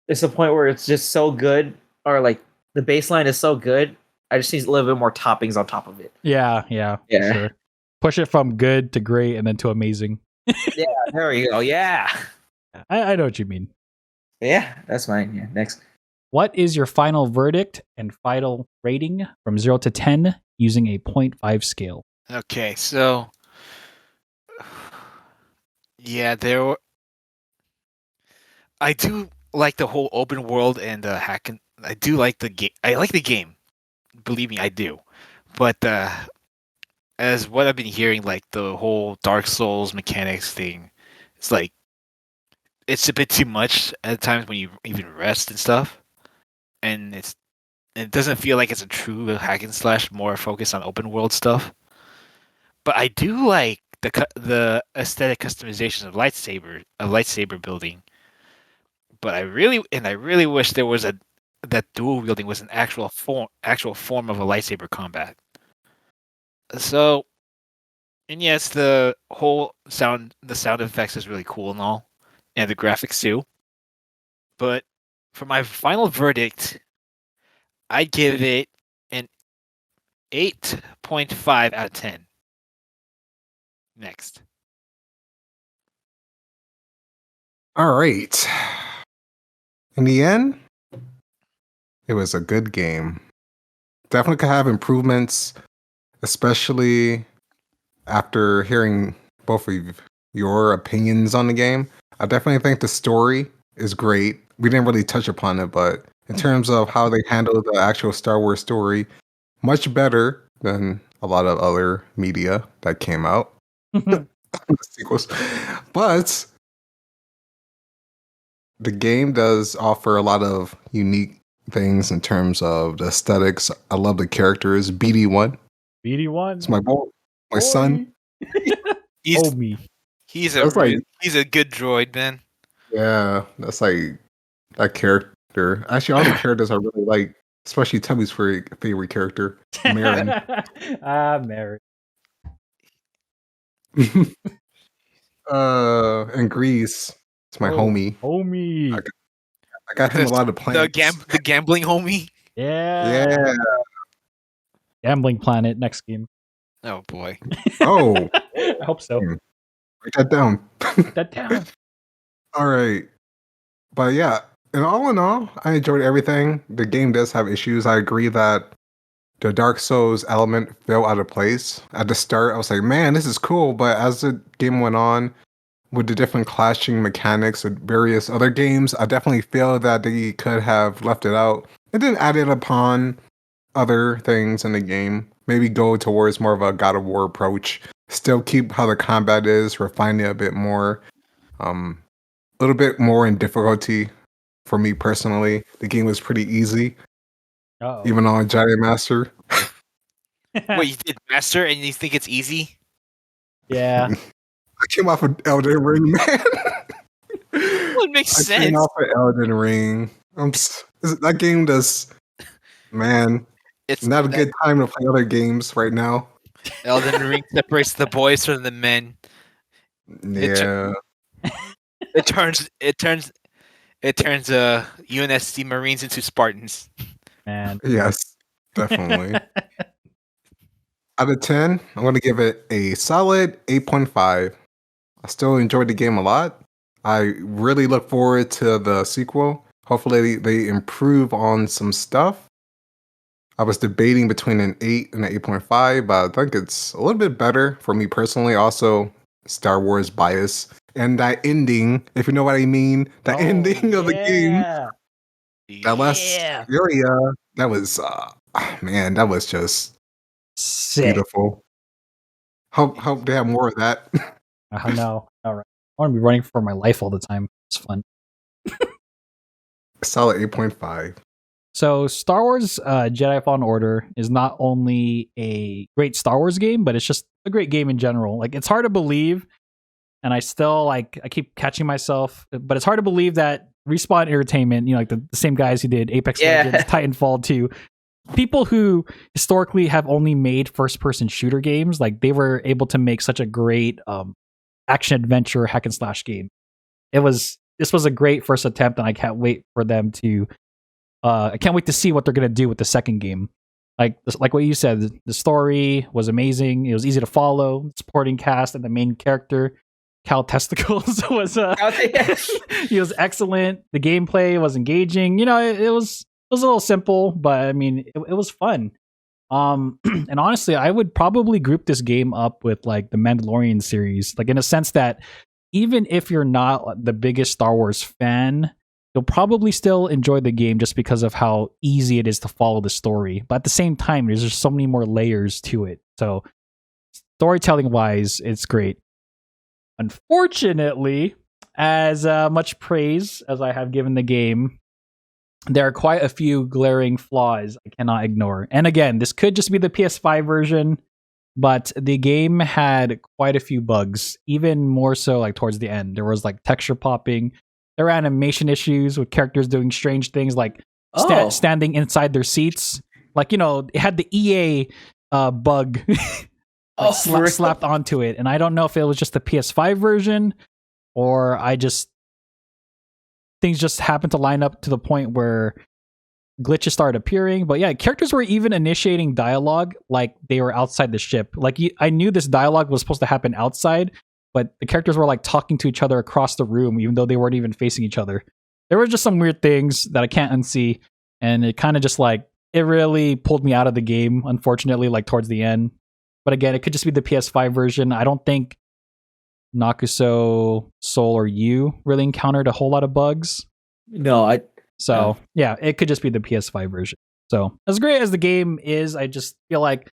It's a point where it's just so good, or like the baseline is so good. I just need a little bit more toppings on top of it. Yeah. Sure. Push it from good to great and then to amazing. Yeah, there we go. Yeah. I know what you mean. Yeah, that's mine. Yeah, next. What is your final verdict and final rating from 0 to 10 using a 0.5 scale? Okay, so yeah, I do like the whole open world and hacking. I do like the game. I like the game. Believe me, I do. But as what I've been hearing, like the whole Dark Souls mechanics thing, it's like it's a bit too much at times when you even rest and stuff, and it doesn't feel like it's a true hack and slash, more focused on open world stuff. But I do like the aesthetic customization of lightsaber building. But I really wish there was that dual wielding was an actual form of a lightsaber combat. So, and yes, the sound effects is really cool and all, and the graphics too. But for my final verdict, I'd give it an 8.5 out of 10. Next. All right. In the end, it was a good game. Definitely could have improvements, especially after hearing both of your opinions on the game. I definitely think the story is great. We didn't really touch upon it, but in terms of how they handled the actual Star Wars story, much better than a lot of other media that came out. Sequels. But the game does offer a lot of unique things in terms of the aesthetics. I love the characters. BD1. BD1. It's my boy, my son. He's Homie. he's That's like- he's a good droid, man. Yeah, that's like that character. Actually, all the characters I really like, especially Tubby's favorite character, Marin. Marin. And Grease. It's my homie. Homie. Okay. I got him a lot of plans. The gambling homie. Yeah. Yeah. Gambling Planet, next game. Oh boy. Oh, I hope so. write that down. That down. All right. But yeah, and all in all, I enjoyed everything. The game does have issues. I agree that the Dark Souls element fell out of place. At the start, I was like, man, this is cool. But as the game went on, with the different clashing mechanics with various other games, I definitely feel that they could have left it out and then added upon other things in the game. Maybe go towards more of a God of War approach. Still keep how the combat is, refine it a bit more. A little bit more in difficulty for me personally. The game was pretty easy, Uh-oh. even on Jedi Master. Wait, you did master and you think it's easy? Yeah. I came off of Elden Ring, man. Well, it makes I sense. came off of Elden Ring. That game does, man. It's Not a good time to play other games right now. Elden Ring separates the boys from the men. Yeah. It turns UNSC Marines into Spartans. Man. Yes, definitely. Out of 10, I'm going to give it a solid 8.5. I still enjoyed the game a lot. I really look forward to the sequel. Hopefully they improve on some stuff. I was debating between an 8 and an 8.5, but I think it's a little bit better for me personally. Also, Star Wars bias. And that ending, if you know what I mean, the ending of the game, that last area, that was, man, that was just sick. beautiful. Hope they have more of that. I know. All right. I want to be running for my life all the time. It's fun. Solid 8.5. So Star Wars Jedi Fallen Order is not only a great Star Wars game, but it's just a great game in general. Like, it's hard to believe, and I still I keep catching myself, but it's hard to believe that Respawn Entertainment, like the same guys who did Apex Legends, Titanfall 2, people who historically have only made first-person shooter games, like they were able to make such a great action adventure hack and slash game. This was a great first attempt, and I can't wait for them to. I can't wait to see what they're gonna do with the second game. Like what you said, the story was amazing. It was easy to follow. The supporting cast and the main character, Cal Testicles, was he was excellent. The gameplay was engaging. It was a little simple, but I mean, it was fun. And honestly, I would probably group this game up with like the Mandalorian series, like in a sense that even if you're not the biggest Star Wars fan, you'll probably still enjoy the game just because of how easy it is to follow the story. But at the same time, there's just so many more layers to it. So storytelling wise, it's great. Unfortunately, as much praise as I have given the game, there are quite a few glaring flaws I cannot ignore. And again, this could just be the PS5 version, but the game had quite a few bugs, even more so like towards the end. There was like texture popping. There were animation issues with characters doing strange things like standing inside their seats. Like, it had the EA bug slapped onto it. And I don't know if it was just the PS5 version or things just happened to line up to the point where glitches started appearing. But yeah, characters were even initiating dialogue like they were outside the ship. Like I knew this dialogue was supposed to happen outside, but the characters were like talking to each other across the room, even though they weren't even facing each other. There were just some weird things that I can't unsee, and it kind of just like it really pulled me out of the game, unfortunately, like towards the end. But again, it could just be the PS5 version. I don't think Nakuso, Soul, or you really encountered a whole lot of bugs. No, So yeah, it could just be the PS5 version. So as great as the game is, I just feel like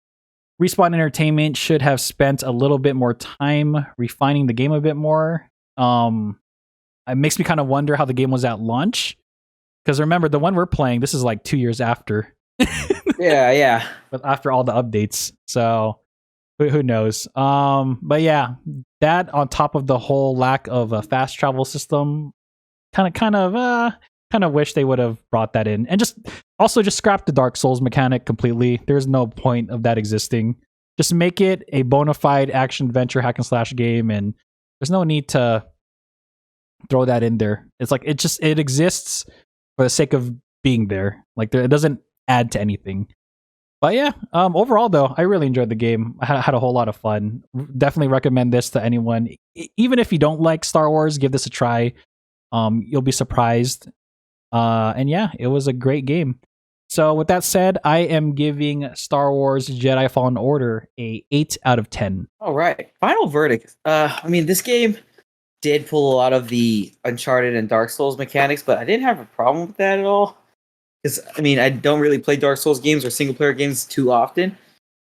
Respawn Entertainment should have spent a little bit more time refining the game a bit more. It makes me kind of wonder how the game was at launch. Because remember, the one we're playing, this is like 2 years after. yeah. But after all the updates. So who knows? But yeah, that on top of the whole lack of a fast travel system, kind of wish they would have brought that in, and just scrap the Dark Souls mechanic completely. There's no point of that existing. Just make it a bona fide action adventure hack and slash game, and there's no need to throw that in there. It's like it exists for the sake of being there. Like it doesn't add to anything. But yeah, overall though, I really enjoyed the game. I had a whole lot of fun. Definitely recommend this to anyone. Even if you don't like Star Wars, give this a try. You'll be surprised. And yeah, it was a great game. So with that said, I am giving Star Wars Jedi Fallen Order a 8 out of 10. All right. Final verdict. I mean, this game did pull a lot of the Uncharted and Dark Souls mechanics, but I didn't have a problem with that at all. Because, I mean, I don't really play Dark Souls games or single-player games too often.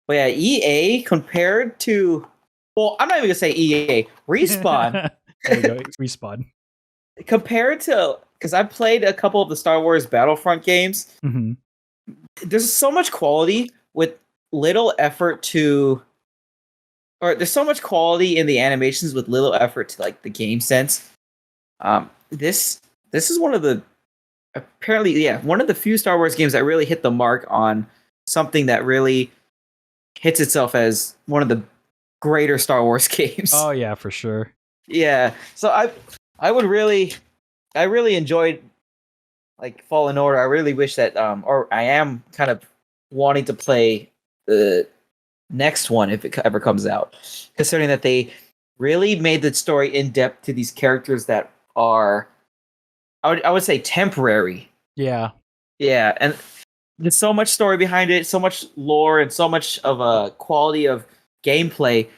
But yeah, EA compared to... Well, I'm not even going to say EA. Respawn. There we go. Respawn. Compared to... Because I played a couple of the Star Wars Battlefront games. Mm-hmm. There's so much quality with little effort to... Or there's so much quality in the animations with little effort to, like, the game sense. This is one of the... Apparently, yeah, one of the few Star Wars games that really hit the mark on something that really hits itself as one of the greater Star Wars games. Oh yeah, for sure. Yeah, so I really enjoyed like Fallen Order. I really wish that or I am kind of wanting to play the next one if it ever comes out, considering that they really made the story in depth to these characters that are I would say temporary. Yeah. Yeah, and there's so much story behind it, so much lore, and so much of a quality of gameplay.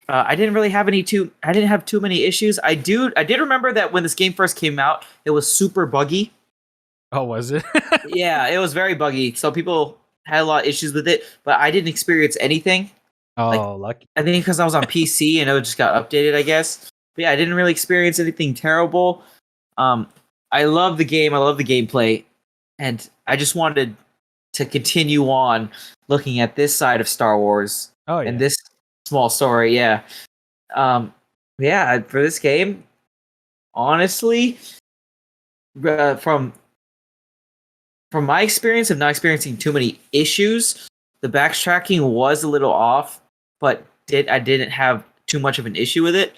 I didn't have too many issues. I did remember that when this game first came out, it was super buggy. Oh, was it? Yeah, it was very buggy. So people had a lot of issues with it, but I didn't experience anything. Oh, lucky. I think because I was on PC and it just got updated, I guess. But yeah, I didn't really experience anything terrible. I love the game. I love the gameplay. And I just wanted to continue on looking at this side of Star Wars. Oh, yeah. And this small story, yeah. Yeah, for this game, honestly, from my experience of not experiencing too many issues, the backtracking was a little off, but I didn't have too much of an issue with it.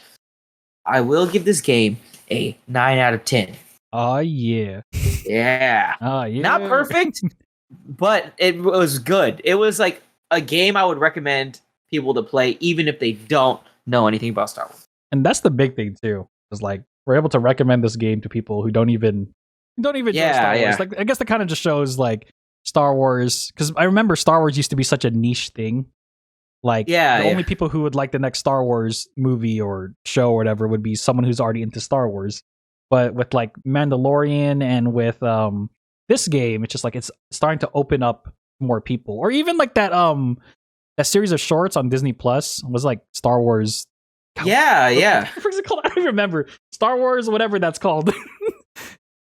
I will give this game a 9 out of 10. Oh yeah. Yeah. Oh yeah. Not perfect, but it was good. It was like a game I would recommend people to play, even if they don't know anything about Star Wars. And that's the big thing too. Is like we're able to recommend this game to people who don't even know Star Wars. Yeah. Like I guess that kind of just shows like Star Wars, because I remember Star Wars used to be such a niche thing. Like only people who would like the next Star Wars movie or show or whatever would be someone who's already into Star Wars. But with like Mandalorian and with this game, it's just like it's starting to open up more people. Or even like that series of shorts on Disney Plus was like Star Wars. Yeah. What's it called? I don't remember. Star Wars, whatever that's called.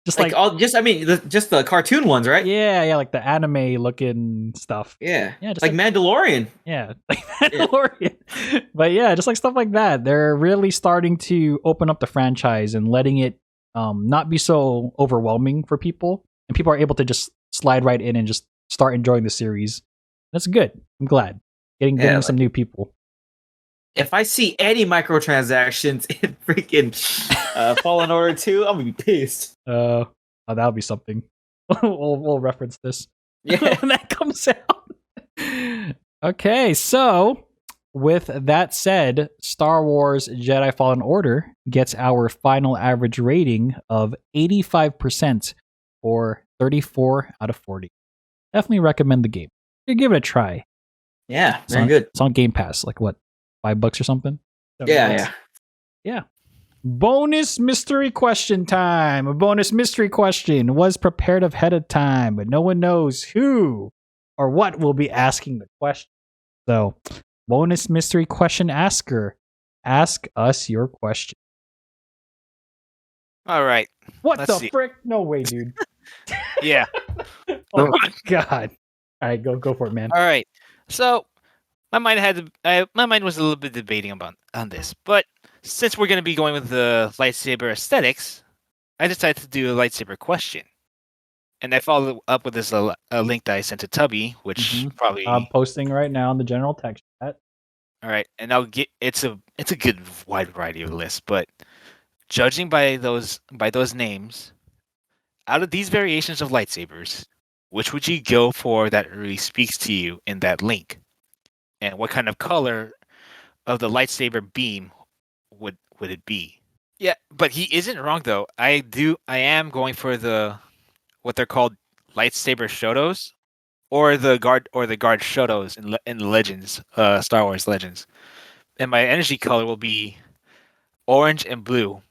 Just just the cartoon ones, right? Yeah, like the anime looking stuff. Yeah, just like Mandalorian. Yeah, like Mandalorian. Yeah. But yeah, just like stuff like that. They're really starting to open up the franchise and letting it not be so overwhelming for people, and people are able to just slide right in and just start enjoying the series. That's good. I'm glad getting some new people. If I see any microtransactions in freaking Fallen Order 2, I'm gonna be pissed. That'll be something. we'll reference this Yeah. when that comes out. Okay, so with that said, Star Wars Jedi Fallen Order gets our final average rating of 85% or 34 out of 40. Definitely recommend the game. You give it a try. Yeah, It's very on, good. It's on Game Pass. Like what, $5 or something? Yeah, yeah. Bonus mystery question time. A bonus mystery question was prepared ahead of time, but no one knows who or what will be asking the question. So, bonus mystery question asker, ask us your question. All right. What Let's the see. frick? No way, dude. Yeah. Oh my god. All right, go for it, man. All right. So my mind was a little bit debating about on this, but since we're going to be going with the lightsaber aesthetics, I decided to do a lightsaber question. And I followed up with this a link that I sent to Tubby, which Mhm. probably I'm posting right now in the general text chat. all right. And I'll get it's a good wide variety of lists, but judging by those names, out of these variations of lightsabers, which would you go for that really speaks to you in that link? And what kind of color of the lightsaber beam would it be? Yeah, but he isn't wrong though. I am going for the what they're called lightsaber shotos or the guard shotos in Legends, Star Wars Legends. And my energy color will be orange and blue.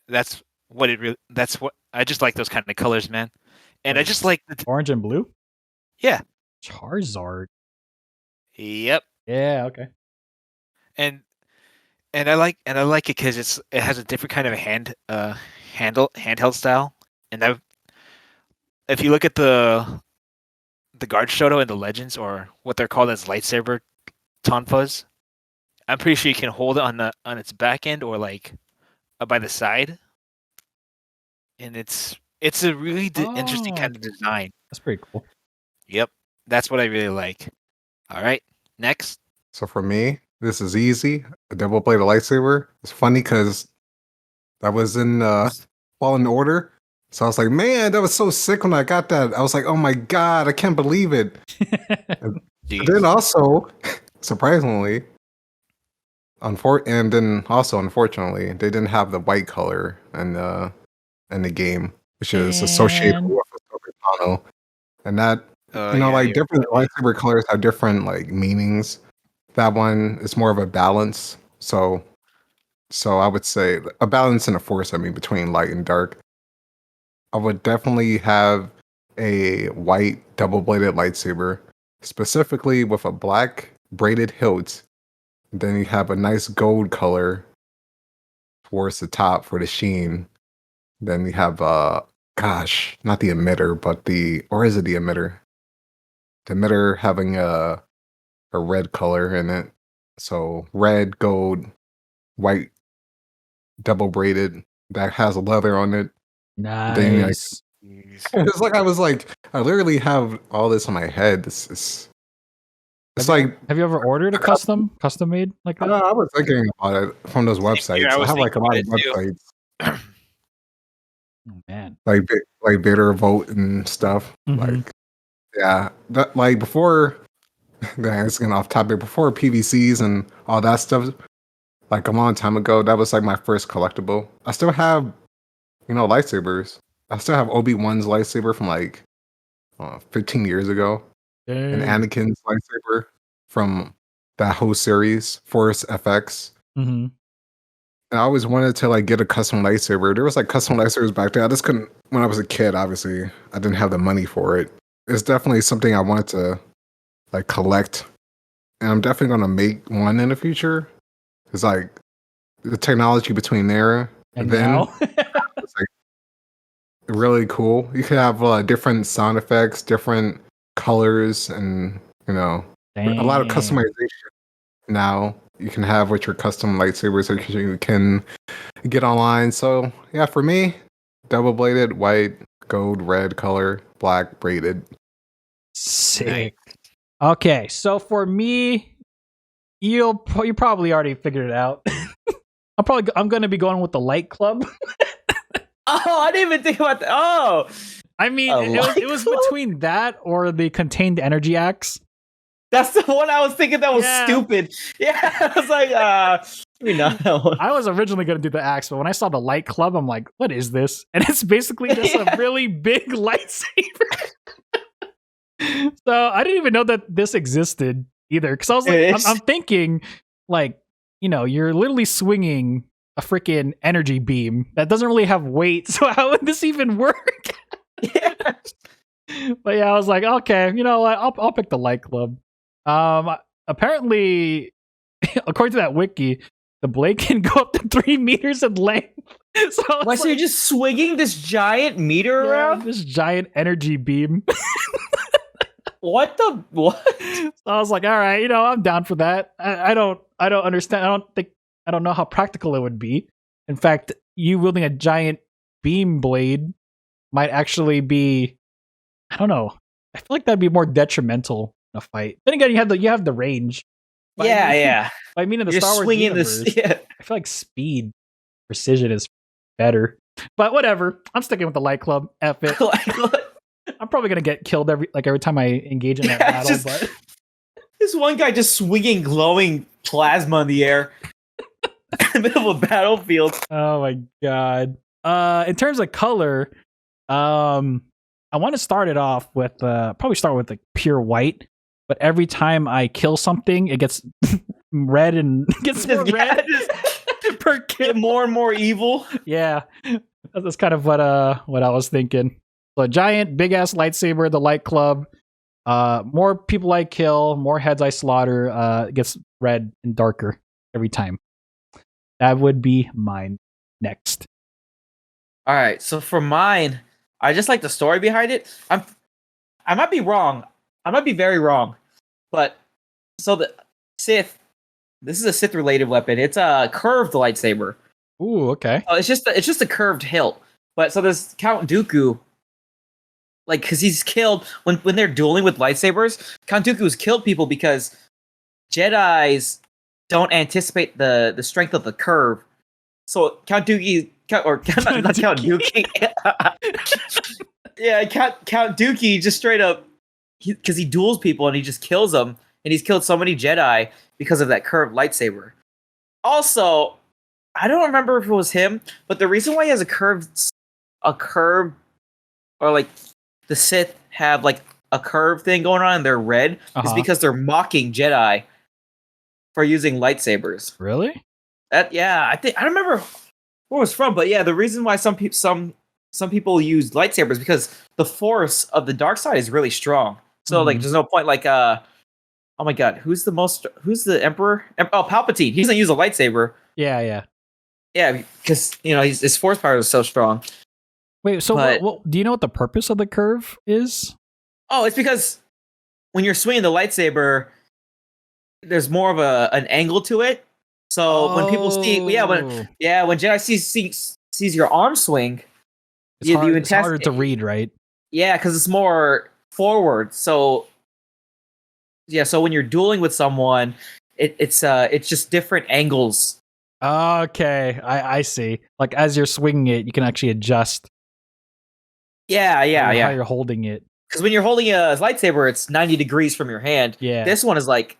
That's what it really. That's what I just like those kind of colors, man. And I just like Orange and blue? yeah, Charizard. yep. Yeah, okay. And I like it because it has a different kind of handheld style. And if you look at the guard shoto in the Legends or what they're called as lightsaber tonfas, I'm pretty sure you can hold it on its back end or like by the side, and it's a really interesting kind of design. That's pretty cool. Yep, that's what I really like. All right, next. So for me, this is easy. A double-bladed lightsaber. It's funny because that was in Fallen Order. So I was like, man, that was so sick when I got that. I was like, oh my god, I can't believe it. And then also, surprisingly, unfortunately, they didn't have the white color in the game, which is associated with Ahsoka. And that different lightsaber colors have different like meanings. That one is more of a balance. So I would say a balance and a force. I mean, between light and dark. I would definitely have a white double-bladed lightsaber, specifically with a black braided hilt. Then you have a nice gold color towards the top for the sheen. Then you have not the emitter, but is it the emitter? The emitter having a red color in it. So red, gold, white, double braided that has leather on it. Nice. It's like I literally have all this in my head. It's have you ever ordered a custom made like that? I was thinking about it from those websites. I have like a lot of websites. Oh man, like Bitter Vote and stuff. Mhm. Like, yeah, that like before. It's getting off topic. Before PVCs and all that stuff, like a long time ago, that was like my first collectible. I still have, lightsabers. I still have Obi-Wan's lightsaber from like 15 years ago, and Anakin's lightsaber from that whole series, Force FX. Mm-hmm. And I always wanted to like get a custom lightsaber. There was like custom lightsabers back then. I just couldn't. When I was a kid, obviously, I didn't have the money for it. It's definitely something I wanted to like collect, and I'm definitely gonna make one in the future. It's like the technology between there and then now? it's like really cool. You could have different sound effects, different colors, and a lot of customization. Now you can have with your custom lightsabers that you can get online. So yeah, for me, double bladed, white, gold, red color, black braided. Sick. Okay, so for me, you probably already figured it out. I'm going to be going with the Light Club. Oh, I didn't even think about that. Oh, I mean, A it was light between that or the contained energy axe. That's the one I was thinking that was Yeah. stupid. Yeah, I was like, maybe not that one. I was originally going to do the axe, but when I saw the light club, I'm like, what is this? And it's basically just a really big lightsaber. So I didn't even know that this existed either. Because I was like, I'm thinking, like, you know, you're literally swinging a freaking energy beam that doesn't really have weight. So how would this even work? Yeah. But yeah, I was like, okay, you know what? I'll pick the light club. Apparently, according to that wiki, the blade can go up to 3 meters in length. So Why? So you're just swinging this giant meter around? this giant energy beam. What? So I was like, all right, you know, I'm down for that. I don't understand. I don't know how practical it would be. In fact, you wielding a giant beam blade might actually be, I don't know. I feel like that'd be more detrimental in a fight. Then again, you have the range. But Yeah. I mean, in the You're Star Wars swinging universe, this. Yeah. I feel like speed, precision is better. But whatever. I'm sticking with the light club. F it. I'm probably gonna get killed every time I engage in that battle. But This one guy just swinging glowing plasma in the air in the middle of a battlefield. oh my god. In terms of color, I want to start it off with probably start with like pure white. But every time I kill something, it gets red and gets more red per kill. Get more and more evil. Yeah, that's kind of what I was thinking. So a giant, big ass lightsaber, the light club. More people I kill, more heads I slaughter. Gets red and darker every time. That would be mine next. All right, so for mine, I just like the story behind it. I might be wrong. I might be very wrong, but so the Sith. This is a Sith related weapon. It's a curved lightsaber. Ooh, okay. It's just a curved hilt. But so there's Count Dooku. Like, because he's killed when they're dueling with lightsabers. Count Dooku's killed people because Jedi's don't anticipate the strength of the curve. So Count Dookie, not Count Dookie. Yeah, Count Dookie just straight up, because he duels people and he just kills them, and he's killed so many Jedi because of that curved lightsaber. Also, I don't remember if it was him, but the reason why he has a curve, or like the Sith have like a curve thing going on and they're red is because they're mocking Jedi for using lightsabers. Really? I don't remember where it was from, but yeah, the reason why some people use lightsabers because the force of the dark side is really strong. So like, there's no point like oh my god, who's the Emperor? Palpatine. He doesn't use a lightsaber. Yeah, because his force power is so strong. Wait, so what, do you know what the purpose of the curve is? Oh, it's because when you're swinging the lightsaber, there's more of an angle to it. So when people see, when Jedi sees your arm swing, it's harder to read, right? Yeah, because it's more forward. So so when you're dueling with someone, it's just different angles. Okay, I see. Like as you're swinging it, you can actually adjust. Yeah. How you're holding it. Because when you're holding a lightsaber, it's 90 degrees from your hand. Yeah. This one is like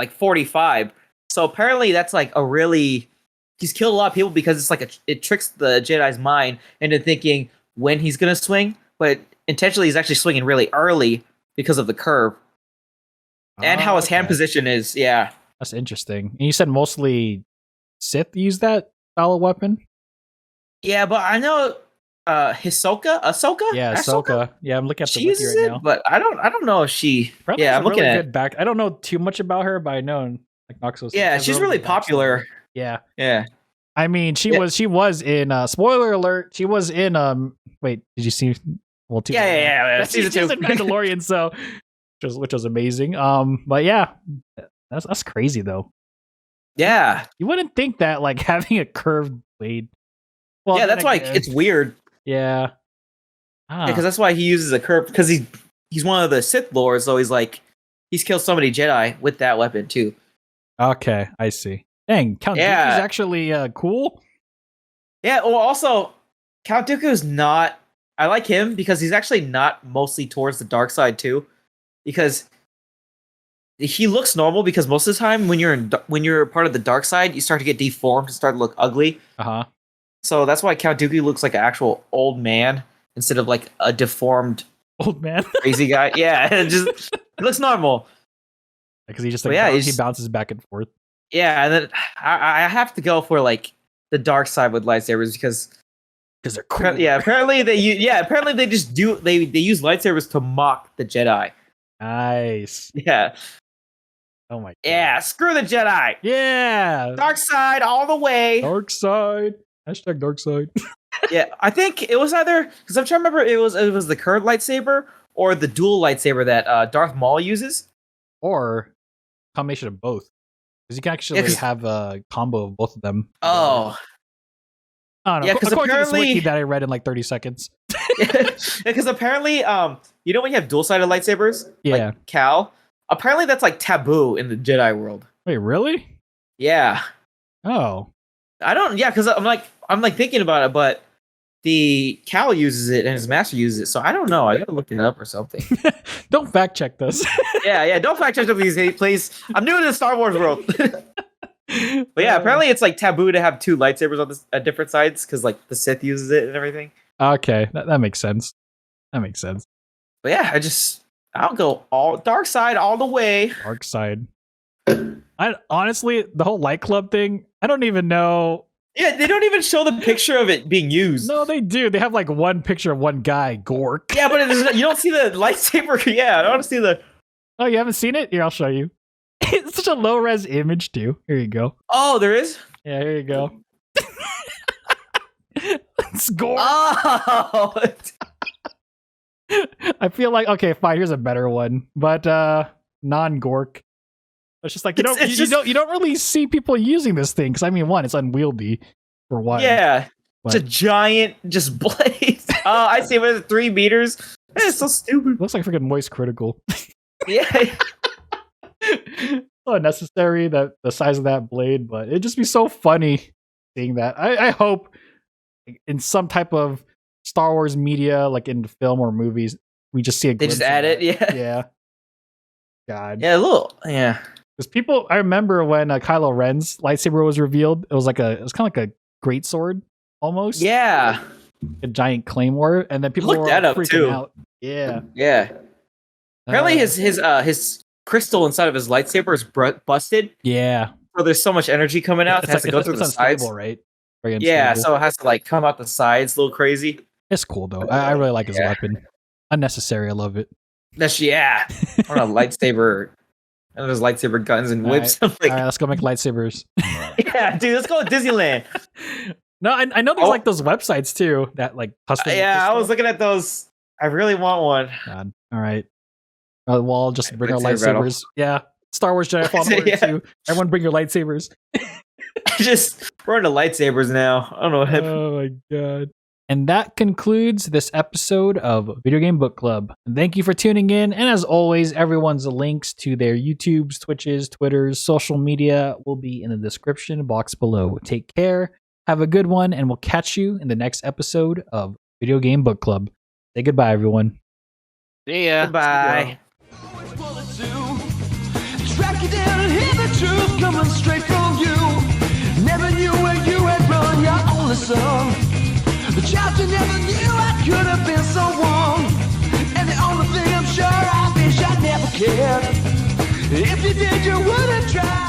45. So apparently that's like he's killed a lot of people because it's like it tricks the Jedi's mind into thinking when he's gonna swing, but intentionally he's actually swinging really early because of the curve. And how his hand position is, yeah. That's interesting. And you said mostly Sith use that style of weapon? Yeah, but I know Ahsoka? Yeah, Ahsoka. Yeah, I'm looking at the wiki right now. But I don't know if she. Probably I'm looking really at good back. I don't know too much about her, but I know like Noxos. Yeah, she's really popular. Yeah. I mean, she was in spoiler alert. She was in Wait, did you see? Well, yeah. She's in Mandalorian, so which was amazing. But yeah, that's crazy though. Yeah, you wouldn't think that like having a curved blade. Well, yeah, that's why it's weird. Yeah, because that's why he uses a curve because he's one of the Sith lords, so he's killed so many Jedi with that weapon too. Okay, I see. Dang, Count Dooku is actually cool. Yeah, well, also Count Dooku is not I like him because he's actually not mostly towards the dark side too, because he looks normal. Because most of the time, when you're part of the dark side, you start to get deformed and start to look ugly. So that's why Count Dooku looks like an actual old man instead of like a deformed old man, crazy guy. Yeah, it looks normal. Because he just he bounces back and forth. Yeah, and then I have to go for like the dark side with lightsabers because they're cool. Yeah, apparently they just they use lightsabers to mock the Jedi. Nice. Yeah. Oh my god. Yeah, screw the Jedi. Yeah. Dark side all the way. Dark side. Hashtag dark side. Yeah, I think it was either because I'm trying to remember it was the curved lightsaber or the dual lightsaber that Darth Maul uses, or combination of both. Because you can actually have a combo of both of them. Oh. I don't know. Yeah, because apparently wiki that I read in like 30 seconds. Because apparently, you know when you have dual-sided lightsabers, like Cal. Apparently, that's like taboo in the Jedi world. Wait, really? Yeah. Oh. I don't. Yeah, because I'm like thinking about it, but the Cal uses it and his master uses it, so I don't know. I gotta look it up or something. Don't fact check this. Yeah. Don't fact check these, please. I'm new to the Star Wars world. But yeah, apparently it's like taboo to have two lightsabers on at different sides because like the Sith uses it and everything. Okay, that makes sense. That makes sense. But yeah, I'll go all dark side all the way. Dark side. I honestly, the whole light club thing, I don't even know. Yeah, they don't even show the picture of it being used. No, they do. They have like one picture of one guy, Gork. Yeah, but you don't see the lightsaber. Yeah, I don't want to see the. Oh, you haven't seen it? Here, I'll show you. It's such a low res image too. Here you go. Oh, there is? Yeah, here you go. It's Gork. Oh. I feel like okay, fine. Here's a better one, but non-Gork. It's just like you don't really see people using this thing because I mean, one, it's unwieldy for one. Yeah, it's a giant just blade. Oh, I see. What is it, 3 meters? It's so stupid. Looks like freaking voice critical. Yeah. So unnecessary that the size of that blade, but it'd just be so funny seeing that. I hope in some type of Star Wars media, like in film or movies, we just see a They glimpse just add it, yeah. Yeah. God. Yeah, a little, yeah. Because people, I remember when Kylo Ren's lightsaber was revealed, it was kind of like a great sword almost. Yeah. A giant claymore, and then people were freaking out. Yeah. Yeah. Apparently his crystal inside of his lightsaber is busted. Yeah. So there's so much energy coming out. It has to go through the sides. Right? Yeah, so it has to like come out the sides a little crazy. It's cool though. I really like his weapon. Unnecessary. I love it. That's I want a lightsaber. And there's lightsaber guns and whips. All right, let's go make lightsabers. Yeah, dude, let's go to Disneyland. No, I know there's like those websites too that like custom. Yeah, I was looking at those. I really want one. God. All right. We'll all just bring our lightsabers. Yeah. Star Wars Jedi Fallen Order 2. Everyone bring your lightsabers. We're into lightsabers now. I don't know what happened. Oh my god. And that concludes this episode of Video Game Book Club. Thank you for tuning in. And as always, everyone's links to their YouTubes, Twitches, Twitters, social media will be in the description box below. Take care. Have a good one. And we'll catch you in the next episode of Video Game Book Club. Say goodbye, everyone. See ya. Goodbye. Track you down and hear the truth coming straight from you. Never knew where you had run your only son. The child you never knew I could have been so wrong. And the only thing I'm sure I wish I never cared. If you did, you wouldn't try.